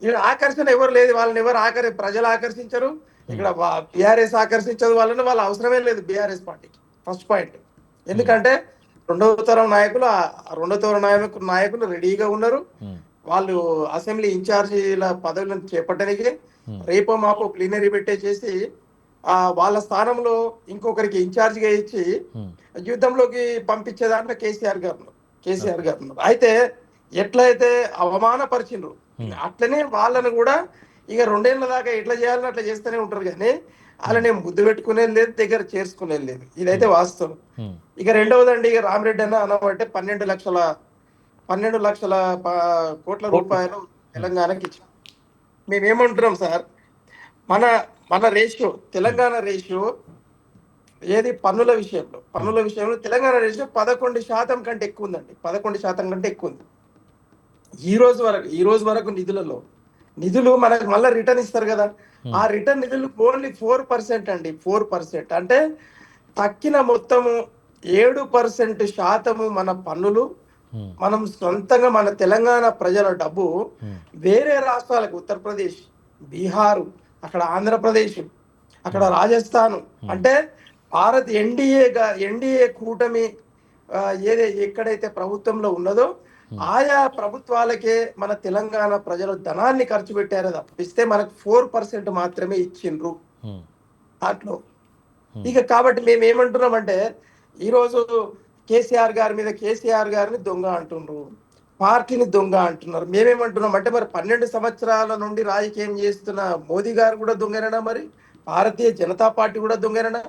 S4: ఇక్కడ ఆకర్షణ ఎవరు లేదు, వాళ్ళని ఎవరు ప్రజలు ఆకర్షించరు. ఇక్కడ బీఆర్ఎస్ ఆకర్షించదు వాళ్ళని, వాళ్ళ అవసరమే లేదు బీఆర్ఎస్ పార్టీకి. First point. ఎందుకంటే రెండవ తరం నాయకులు రెడీగా ఉన్నారు. వాళ్ళు అసెంబ్లీ ఇన్ఛార్జీల పదవులను చేపట్టడానికి రేపో మాపో ప్లీనరీ పెట్టేసేసి వాళ్ళ స్థానంలో ఇంకొకరికి ఇన్ఛార్జిగా ఇచ్చి యుద్ధంలోకి పంపించే దాంట్లో కేసీఆర్ గారు. అయితే ఎట్లయితే అవమానపరిచిండ్రు అట్లనే వాళ్ళని కూడా ఇక 2 ఏళ్ల దాకా ఎట్లా చేయాలని అట్లా చేస్తూనే ఉంటారు. కానీ వాళ్ళని ముద్దు పెట్టుకునేది లేదు, దగ్గర చేర్చుకునేది లేదు. ఇదైతే వాస్తవం. ఇక రెండవదండి, ఇక రామిరెడ్డి అనబట్టే 12 లక్షల కోట్ల రూపాయలు తెలంగాణకి ఇచ్చాం. మేమేమంటున్నాం సార్, మన రేషియో, తెలంగాణ రేషియో ఏది పన్నుల విషయంలో తెలంగాణ రేషన్ 11% కంటే ఎక్కువ ఉందండి. 11% కంటే ఎక్కువ ఉంది. ఈ రోజు వరకు నిధులు మనకు మళ్ళీ రిటర్న్ ఇస్తారు కదా, ఆ రిటర్న్ నిధులు ఓన్లీ 4% అండి. 4% అంటే తక్కిన మొత్తము 7% మన పన్నులు, మనం సొంతంగా మన తెలంగాణ ప్రజల డబ్బు వేరే రాష్ట్రాలకు, ఉత్తరప్రదేశ్, బీహారు, అక్కడ ఆంధ్రప్రదేశ్, అక్కడ రాజస్థాన్, అంటే భారత్ ఎన్డీఏ కూటమి ఎక్కడైతే ప్రభుత్వంలో ఉన్నదో ఆయా ప్రభుత్వాలకే మన తెలంగాణ ప్రజలు ధనాన్ని ఖర్చు పెట్టారో తప్పిస్తే మనకు 4% మాత్రమే ఇచ్చిండ్రు దాంట్లో. ఇక కాబట్టి మేము ఏమంటున్నామంటే, ఈరోజు కేసీఆర్ గారిని దొంగ అంటున్నారు, పార్టీని దొంగ అంటున్నారు. మేమేమంటున్నాం అంటే, మరి 12 సంవత్సరాల నుండి రాజకీయం చేస్తున్న మోదీ గారు కూడా దొంగనేనా? మరి భారతీయ జనతా పార్టీ కూడా దొంగనేనా?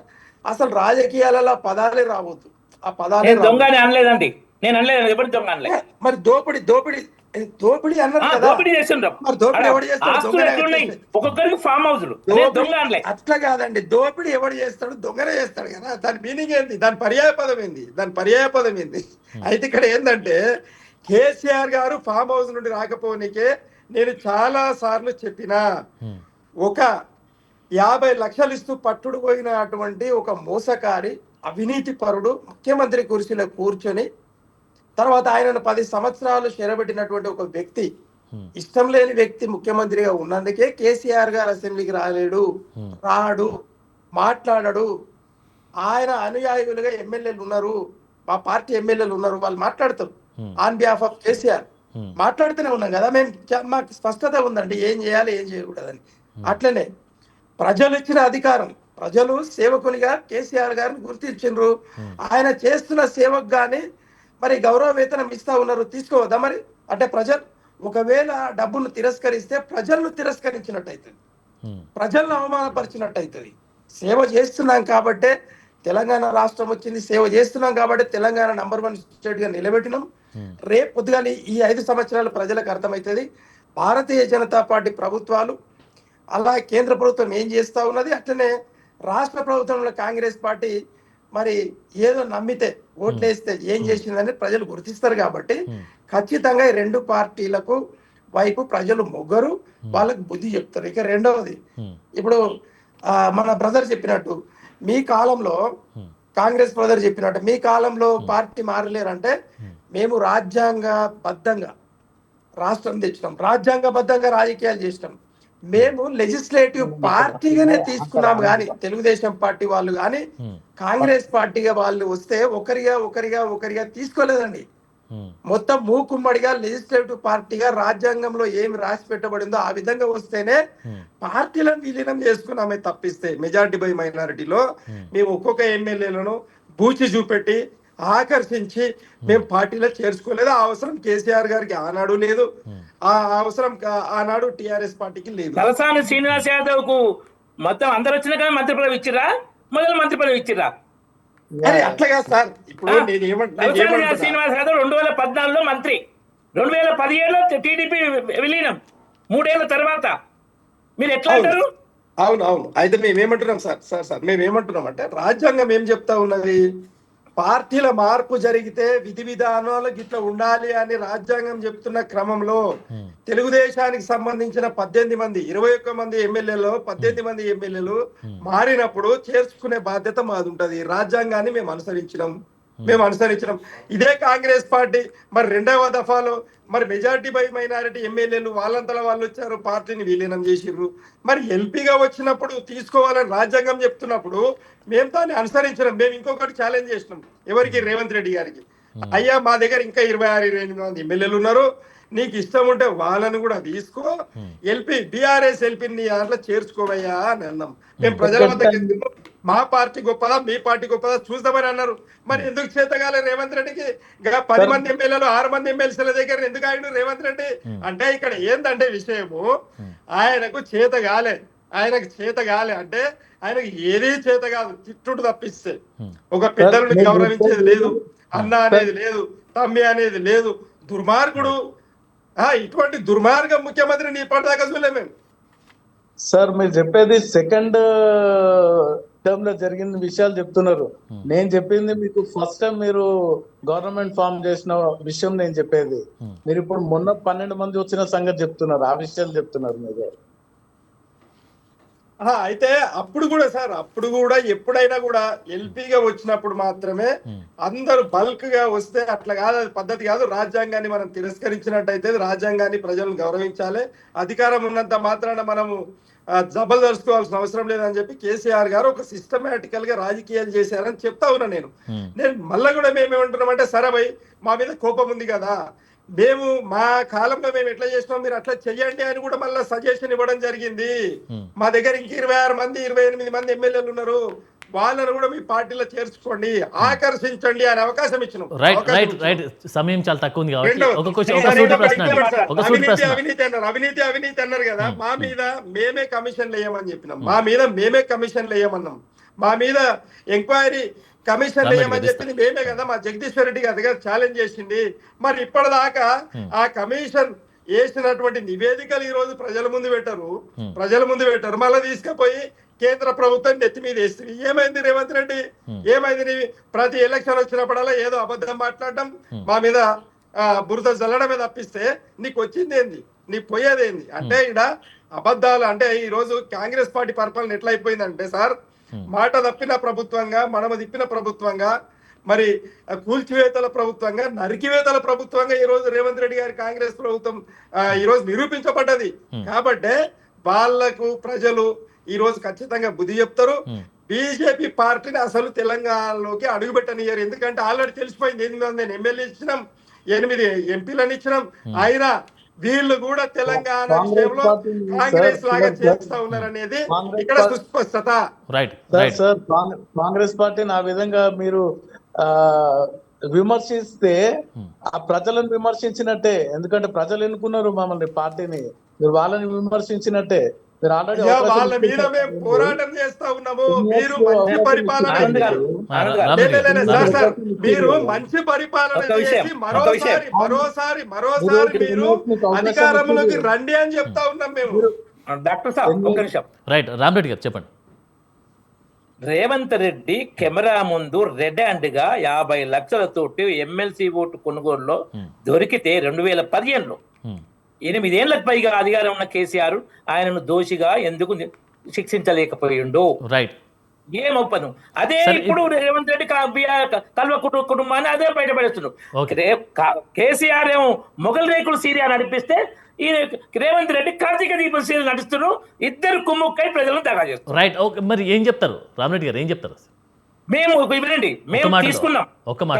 S4: అసలు రాజకీయాలలో పదాలే రావద్దు. ఆ పదాలే
S2: నేను దొంగ అని అనలేదండి, నేను అనలేదు, ఎవరు దొంగ అనలే.
S4: మరి దోపిడీ అన్నారు కదా,
S2: దోపిడీ చేస్తుండ్రు.
S4: మరి దోపిడీ ఎవడు చేస్తాడు?
S2: ఆస్తులు ఎట్లున్నాయి ఒక్కొక్కరికి ఫామ్ హౌస్లు, దొంగ అనలే.
S4: అట్లా కాదండి, దోపిడీ ఎవడు చేస్తాడు? దొంగనే చేస్తాడు కదా. దాని మీనింగ్ ఏంది? దాని పర్యాయ పదం ఏంది? అయితే ఇక్కడ ఏంటంటే, కేసీఆర్ గారు ఫామ్ హౌస్ నుండి రాకపోనికే నేను చాలా సార్లు చెప్పినా, ఒక 50 లక్షలు ఇస్తూ పట్టుడు పోయినటువంటి ఒక మోసకారి అవినీతి పరుడు ముఖ్యమంత్రి కుర్చీలో కూర్చొని తర్వాత ఆయనను 10 సంవత్సరాలు చెరబెట్టినటువంటి ఒక వ్యక్తి, ఇష్టం లేని వ్యక్తి ముఖ్యమంత్రిగా ఉన్నందుకే కేసీఆర్ గారు అసెంబ్లీకి రాడు, మాట్లాడడు. ఆయన అనుయాయులుగా ఎమ్మెల్యేలు ఉన్నారు, మా పార్టీ ఎమ్మెల్యేలు ఉన్నారు, వాళ్ళు మాట్లాడతారు ఆన్ బిహాఫ్ ఆఫ్ కేసీఆర్. మాట్లాడుతూనే ఉన్నాం కదా మేము, మాకు స్పష్టత ఉందండి ఏం చేయాలి ఏం చేయకూడదని. అట్లనే ప్రజలు ఇచ్చిన అధికారం, ప్రజలు సేవకునిగా కేసీఆర్ గారిని గుర్తించిండ్రు. ఆయన చేస్తున్న సేవకు గాని మరి గౌరవ వేతనం ఇస్తా ఉన్నారు, తీసుకోవద్దా మరి? అంటే ప్రజలు ఒకవేళ డబ్బును తిరస్కరిస్తే ప్రజలను తిరస్కరించినట్టు అవుతుంది, ప్రజలను అవమానపరిచినట్టు అవుతుంది. సేవ చేస్తున్నాం కాబట్టే తెలంగాణ రాష్ట్రం వచ్చింది, సేవ చేస్తున్నాం కాబట్టి తెలంగాణ నంబర్ 1 స్టేట్ గా నిలబెట్టినాం. రేపు పొద్దుగా ఈ 5 సంవత్సరాలు ప్రజలకు అర్థమవుతుంది భారతీయ జనతా పార్టీ ప్రభుత్వాలు, అలా కేంద్ర ప్రభుత్వం ఏం చేస్తా ఉన్నది, అట్లనే రాష్ట్ర ప్రభుత్వంలో కాంగ్రెస్ పార్టీ మరి ఏదో నమ్మితే ఓట్లేస్తే ఏం చేసిందని ప్రజలు గుర్తిస్తారు. కాబట్టి ఖచ్చితంగా ఈ 2 పార్టీలకు వైపు ప్రజలు మొగ్గరు, వాళ్ళకు బుద్ధి చెప్తారు. ఇక రెండవది, ఇప్పుడు మన బ్రదర్ చెప్పినట్టు మీ కాలంలో, కాంగ్రెస్ బ్రదర్ చెప్పినట్టు మీ కాలంలో పార్టీ మారలేరంటే, మేము రాజ్యాంగబద్ధంగా రాష్ట్రం తెచ్చినాం, రాజ్యాంగబద్ధంగా రాజకీయాలు చేసినాం. మేము లెజిస్లేటివ్ పార్టీగానే తీసుకున్నాం కానీ తెలుగుదేశం పార్టీ వాళ్ళు కానీ కాంగ్రెస్ పార్టీగా వాళ్ళు వస్తే ఒకరిగా తీసుకోలేదండి. మొత్తం మూకుమ్మడిగా లెజిస్లేటివ్ పార్టీగా రాజ్యాంగంలో ఏమి రాసి పెట్టబడిందో ఆ విధంగా వస్తేనే పార్టీలను విలీనం చేసుకున్నామే తప్పిస్తే మెజారిటీ బై మైనారిటీలో మేము ఒక్కొక్క ఎమ్మెల్యేలను బూచి చూపెట్టి ఆకర్షించి మేము పార్టీలో చేర్చుకోలేదు. ఆ అవసరం కేసీఆర్ గారికి ఆనాడు లేదు, ఆ అవసరం ఆనాడు టిఆర్ఎస్ పార్టీకి లేదు.
S2: తలసాని శ్రీనివాస్ యాదవ్ కు మొత్తం అందరు వచ్చినా కానీ మంత్రి పదవి ఇచ్చిరా, మొదలు మంత్రి పదవి ఇచ్చిరా?
S4: అట్లాగా సార్, ఇప్పుడు
S2: శ్రీనివాస్ యాదవ్ 2014లో మంత్రి, 2017లో టీడీపీ విలీనం, 3 ఏళ్ల తర్వాత మీరు ఎట్లా అంటారు?
S4: అవును. అయితే మేమేమంటున్నాం సార్ మేమేమంటున్నాం అంటే, రాజ్యాంగం ఏం చెప్తా ఉన్నది, పార్టీల మార్పు జరిగితే విధి విధానాలు గిట్లా ఉండాలి అని రాజ్యాంగం చెప్తున్న క్రమంలో తెలుగుదేశానికి సంబంధించిన 18 మంది 21 మంది ఎమ్మెల్యేలు 18 మంది ఎమ్మెల్యేలు మారినప్పుడు చేర్చుకునే బాధ్యత మాది ఉంటది. రాజ్యాంగాన్ని మేము అనుసరించినాం. ఇదే కాంగ్రెస్ పార్టీ మరి 2వ దఫాలో మరి మెజారిటీ బై మైనారిటీ ఎమ్మెల్యేలు వాళ్ళంతలో వాళ్ళు వచ్చారు, పార్టీని విలీనం చేసిర్రు. మరి ఎంపీగా వచ్చినప్పుడు తీసుకోవాలని రాజ్యాంగం చెప్తున్నప్పుడు మేము దాన్ని అనుసరించినాం. మేము ఇంకొకటి ఛాలెంజ్ చేసినాం, ఎవరికి? రేవంత్ రెడ్డి గారికి. అయ్యా మా దగ్గర ఇంకా 26-28 మంది ఎమ్మెల్యేలు ఉన్నారు, నీకు ఇష్టం ఉంటే వాళ్ళని కూడా తీసుకో, బీఆర్ఎస్ ఎల్పీని దాంట్లో చేర్చుకోవయ్యా అని అన్నాం. మేము ప్రజల వద్దకు మా పార్టీ గొప్పదా మీ పార్టీ గొప్పదా చూద్దామని అన్నారు. మరి ఎందుకు చేతగాలే రేవంత్ రెడ్డికి? 10 మంది ఎమ్మెల్యేలు 6 మంది ఎమ్మెల్సీల దగ్గర ఎందుకు ఆయన రేవంత్ రెడ్డి? అంటే ఇక్కడ ఏంటంటే విషయము, ఆయనకు చేత కాలే అంటే ఆయనకు ఏదీ చేత కాదు, తిట్టుడు తప్పిస్తే. ఒక పెద్దలను గౌరవించేది లేదు, అన్న అనేది లేదు, తమ్మి అనేది లేదు. దుర్మార్గుడు, ఇటువంటి దుర్మార్గం ముఖ్యమంత్రి నీ పడదాకా చూడలే మేము.
S3: సార్ మీరు చెప్పేది సెకండ్ టర్మ్ లో జరిగిన విషయాలు చెప్తున్నారు. నేను చెప్పింది మీకు ఫస్ట్ టైం మీరు గవర్నమెంట్ ఫామ్ చేసిన విషయం నేను చెప్పేది. మీరు ఇప్పుడు మొన్న 12 మంది వచ్చిన సంగతి చెప్తున్నారు, ఆ విషయాలు చెప్తున్నారు మీరు.
S4: అయితే అప్పుడు కూడా సార్, అప్పుడు కూడా ఎప్పుడైనా కూడా ఎల్పీగా వచ్చినప్పుడు మాత్రమే అందరూ బల్క్ గా వస్తే అట్లా కాదు, అది పద్ధతి కాదు. రాజ్యాంగాన్ని మనం తిరస్కరించినట్టయితే రాజ్యాంగాన్ని ప్రజలను గౌరవించాలి. అధికారం ఉన్నంత మాత్రాన మనము జబర్దస్తుకోవాల్సిన అవసరం లేదని చెప్పి కేసీఆర్ గారు ఒక సిస్టమేటికల్ గా రాజకీయాలు చేశారని చెప్తా ఉన్నా నేను. మళ్ళా కూడా మేమేమంటున్నామంటే, సరే భయ్ మా మీద కోపం ఉంది కదా, మేము మా కాలంలో మేము ఎట్లా చేసినాం మీరు అట్లా చెయ్యండి అని కూడా మళ్ళీ సజెషన్ ఇవ్వడం జరిగింది. మా దగ్గర ఇంక 26 మంది 28 మంది ఎమ్మెల్యేలు ఉన్నారు, వాళ్ళను కూడా మీ పార్టీలో చేర్చుకోండి, ఆకర్షించండి అని అవకాశం ఇచ్చినాం.
S1: సమయం చాలా తక్కువ ఉంది కాబట్టి
S4: అవినీతి అన్నారు కదా, మా మీద మేమే కమిషన్లు వేయమని చెప్పినాం, మా మీద మేమే కమిషన్లు వేయమన్నాం, మా మీద ఎంక్వైరీ కమిషన్ వేయమని చెప్పింది మేమే కదా, మా జగదీశ్వర్ రెడ్డి గారి దగ్గర ఛాలెంజ్ చేసింది. మరి ఇప్పటిదాకా ఆ కమిషన్ వేసినటువంటి నివేదికలు ఈ రోజు ప్రజల ముందు పెట్టారు, మళ్ళీ తీసుకుపోయి కేంద్ర ప్రభుత్వం నెత్తి మీద వేస్తుంది. ఏమైంది రేవంత్ రెడ్డి, ఏమైంది? ప్రతి ఎలక్షన్ వచ్చినప్పుడల్లా ఏదో అబద్ధం మాట్లాడడం, మా మీద బురద జల్లడమే తప్పిస్తే నీకు వచ్చింది ఏంది, నీకు పోయేది ఏంది? అంటే ఇక్కడ అబద్ధాలు. అంటే ఈ రోజు కాంగ్రెస్ పార్టీ పరిపాలన ఎట్లా అయిపోయిందంటే సార్, మాట తప్పిన ప్రభుత్వంగా, మనము తిప్పిన ప్రభుత్వంగా, మరి కూల్చివేతల ప్రభుత్వంగా, నరికివేతల ప్రభుత్వంగా ఈ రోజు రేవంత్ రెడ్డి గారి కాంగ్రెస్ ప్రభుత్వం ఈ రోజు నిరూపించబడ్డది. కాబట్టే వాళ్లకు ప్రజలు ఈ రోజు ఖచ్చితంగా బుద్ధి చెప్తారు. బీజేపీ పార్టీని అసలు తెలంగాణలోకి అడుగుపెట్టనియ్యారు. ఎందుకంటే ఆల్రెడీ తెలిసిపోయింది, 8 ఎమ్మెల్యే ఇచ్చినాం, 8 ఎంపీలను ఇచ్చినాం, అయినా వీళ్ళు కూడా తెలంగాణ విషయంలో కాంగ్రెస్ లాగా చేస్తా ఉన్నారనేది ఇక్కడ సుస్పష్టత.
S3: సార్ కాంగ్రెస్ పార్టీని ఆ విధంగా మీరు విమర్శిస్తే ఆ ప్రజలను విమర్శించినట్టే. ఎందుకంటే ప్రజలు ఎన్నుకున్నారు మమ్మల్ని, పార్టీని. మీరు వాళ్ళని విమర్శించినట్టే. మీరు ఆల్రెడీ
S4: వాళ్ళ మీద మేము పోరాటం చేస్తా ఉన్నాము. మీరు మంచి పరిపాలన మీరు మంచి పరిపాలన చేసి మరోసారి మీరు అధికారంలోకి రండి అని చెప్తా ఉన్నాం మేము.
S2: డాక్టర్ సాబ్ ఒక నిమిషం.
S1: రైట్, రామరెడ్డి గారు చెప్పండి.
S2: రేవంత్ రెడ్డి కెమెరా ముందు రెడ్ హ్యాండ్ గా 50 లక్షలతోటి ఎమ్మెల్సీ ఓటు కొనుగోలులో దొరికితే 2015లో 8 ఏళ్లకు పైగా అధికారం ఉన్న కేసీఆర్ ఆయనను దోషిగా ఎందుకు శిక్షించలేకపోయిండు?
S1: రైట్,
S2: ఏం ఒప్పను? అదే ఇప్పుడు రేవంత్ రెడ్డి కల్వ కుటుంబాన్ని అదే బయటపడేస్తున్నాడు. కేసీఆర్ ఏమో మొగల్ రేకులు సీరియా నడిపిస్తే ఈ రేవంత్ రెడ్డి కార్తీక దీపం సీరియల్ నడుస్తున్నారు. ఇద్దరు కుమ్ముక్కై ప్రజలను దగా చేస్తారు.
S1: Right, okay. మరి ఏం చెప్తారు రామరెడ్డి గారు, ఏం చెప్తారు?
S2: మేము తీసుకున్నాం,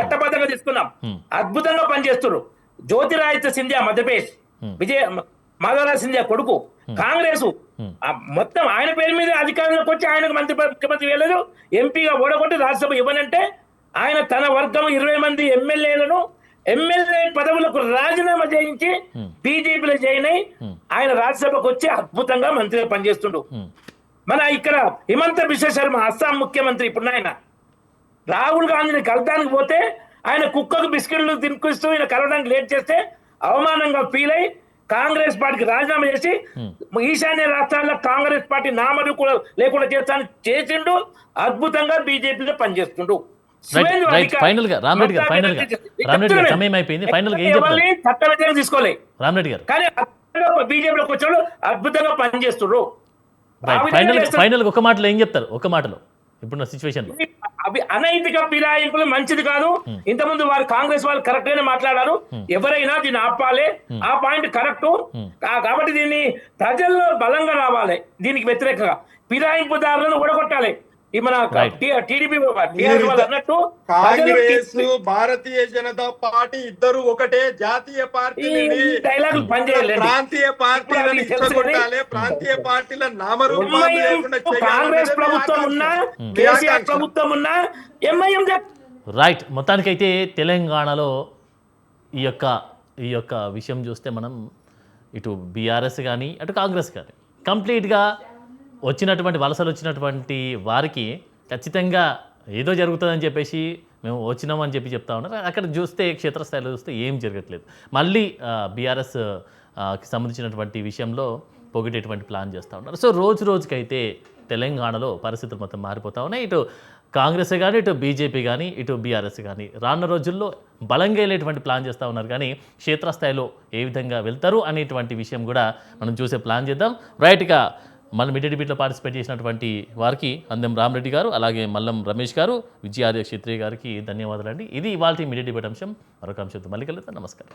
S2: చట్టబద్ధంగా తీసుకున్నాం, అద్భుతంగా పనిచేస్తున్నారు. జ్యోతిరాదిత్య సింధియా మధ్యప్రదేశ్, మాధవరాజ్ సింధియా కొడుకు, కాంగ్రెస్ మొత్తం ఆయన పేరు మీద అధికారంలోకి వచ్చి ఆయనకు ముఖ్యమంత్రి వేయలేదు, ఎంపీగా ఓడగొట్టి రాజ్యసభ ఇవ్వనంటే ఆయన తన వర్గం 20 మంది ఎమ్మెల్యేలను ఎమ్మెల్యే పదవులకు రాజీనామా చేయించి బీజేపీలో జాయిన్ అయి ఆయన రాజ్యసభకు వచ్చి అద్భుతంగా మంత్రిగా పనిచేస్తుండు. మన ఇక్కడ హిమంత బిశ్వ శర్మ అస్సాం ముఖ్యమంత్రి, ఇప్పుడు ఆయన రాహుల్ గాంధీని కలవడానికి పోతే ఆయన కుక్కకు బిస్కెట్లు తినిపిస్తూ ఆయన కలవడానికి లేట్ చేస్తే అవమానంగా ఫీల్ అయి కాంగ్రెస్ పార్టీకి రాజీనామా చేసి ఈశాన్య రాష్ట్రాల్లో కాంగ్రెస్ పార్టీ నామరు కూడా లేకుండా చేసిండు. అద్భుతంగా బీజేపీలో పనిచేస్తుండు.
S1: ఫైనల్ గా రామరెడ్డి గారు సమయం అయిపోయింది. ఫైనల్ గా ఏం చెప్తారు?
S2: చట్టవిధంగా తీసుకోలే
S1: రామరెడ్డి గారు,
S2: కానీ బీజేపీలోకి వచ్చాడు, అద్భుతంగా పనిచేస్తున్నారు.
S1: ఫైనల్ ఒక మాటలో ఏం చెప్తారు? ఒక మాటలో ఇప్పుడున్న సిచ్యువేషన్ లో.
S2: అవి అనైతిక ఫిరాయింపులు మంచిది కాదు. ఇంతకుముందు వారు కాంగ్రెస్ వాళ్ళు కరెక్ట్ గానే మాట్లాడారు. ఎవరైనా దీన్ని ఆపాలి, ఆ పాయింట్ కరెక్ట్. కాబట్టి దీన్ని ప్రజల్లో బలంగా రావాలి. దీనికి వ్యతిరేకంగా ఫిరాయింపుదారులను ఓడగొట్టాలి. మన టీడీపీ అన్నట్టు
S4: కాంగ్రెస్ భారతీయ జనతా పార్టీ ఇద్దరు ఒకటే. జాతీయ పార్టీ
S2: డైలాగులు పనిచేయాలి.
S4: ప్రాంతీయ పార్టీలను ఇచ్చగొట్టాలి, ప్రాంతీయ పార్టీల నామరూపాలు లేకుండా
S2: కాంగ్రెస్ ప్రభుత్వం ఉన్నా, కేసీఆర్ ప్రభుత్వం ఉన్నా, ఎంఐఎం.
S1: రైట్, మొత్తానికైతే తెలంగాణలో ఈ యొక్క విషయం చూస్తే మనం ఇటు బీఆర్ఎస్ కానీ అటు కాంగ్రెస్ కానీ కంప్లీట్గా వలసలు వచ్చినటువంటి వారికి ఖచ్చితంగా ఏదో జరుగుతుందని చెప్పేసి మేము వచ్చినామని చెప్తా ఉన్నారు. అక్కడ చూస్తే క్షేత్రస్థాయిలో చూస్తే ఏం జరగట్లేదు. మళ్ళీ బీఆర్ఎస్కి సంబంధించినటువంటి విషయంలో పొగిడేటువంటి ప్లాన్ చేస్తూ ఉన్నారు. సో రోజుకైతే తెలంగాణలో పరిస్థితులు మొత్తం మారిపోతా ఉన్నాయి. ఇటు కాంగ్రెస్ కానీ, ఇటు బీజేపీ కానీ, ఇటు బీఆర్ఎస్ కానీ రానున్న రోజుల్లో బలంగా వెళ్ళేటువంటి ప్లాన్ చేస్తూ ఉన్నారు. కానీ క్షేత్రస్థాయిలో ఏ విధంగా వెళ్తారు అనేటువంటి విషయం కూడా మనం చూసే ప్లాన్ చేద్దాం. రైట్గా మన మీడియా డిబేట్లో పార్టిసిపేట్ చేసినటువంటి వారికి అందెం రామరెడ్డి గారు, అలాగే మల్లం రమేష్ గారు, విజయార్య క్షత్రియ గారికి ధన్యవాదాలండి. ఇది ఇవాళ మీడియా డిబేట్ అంశం. మరొక అంశంతో మళ్ళీ కలుద్దాం. నమస్కారం.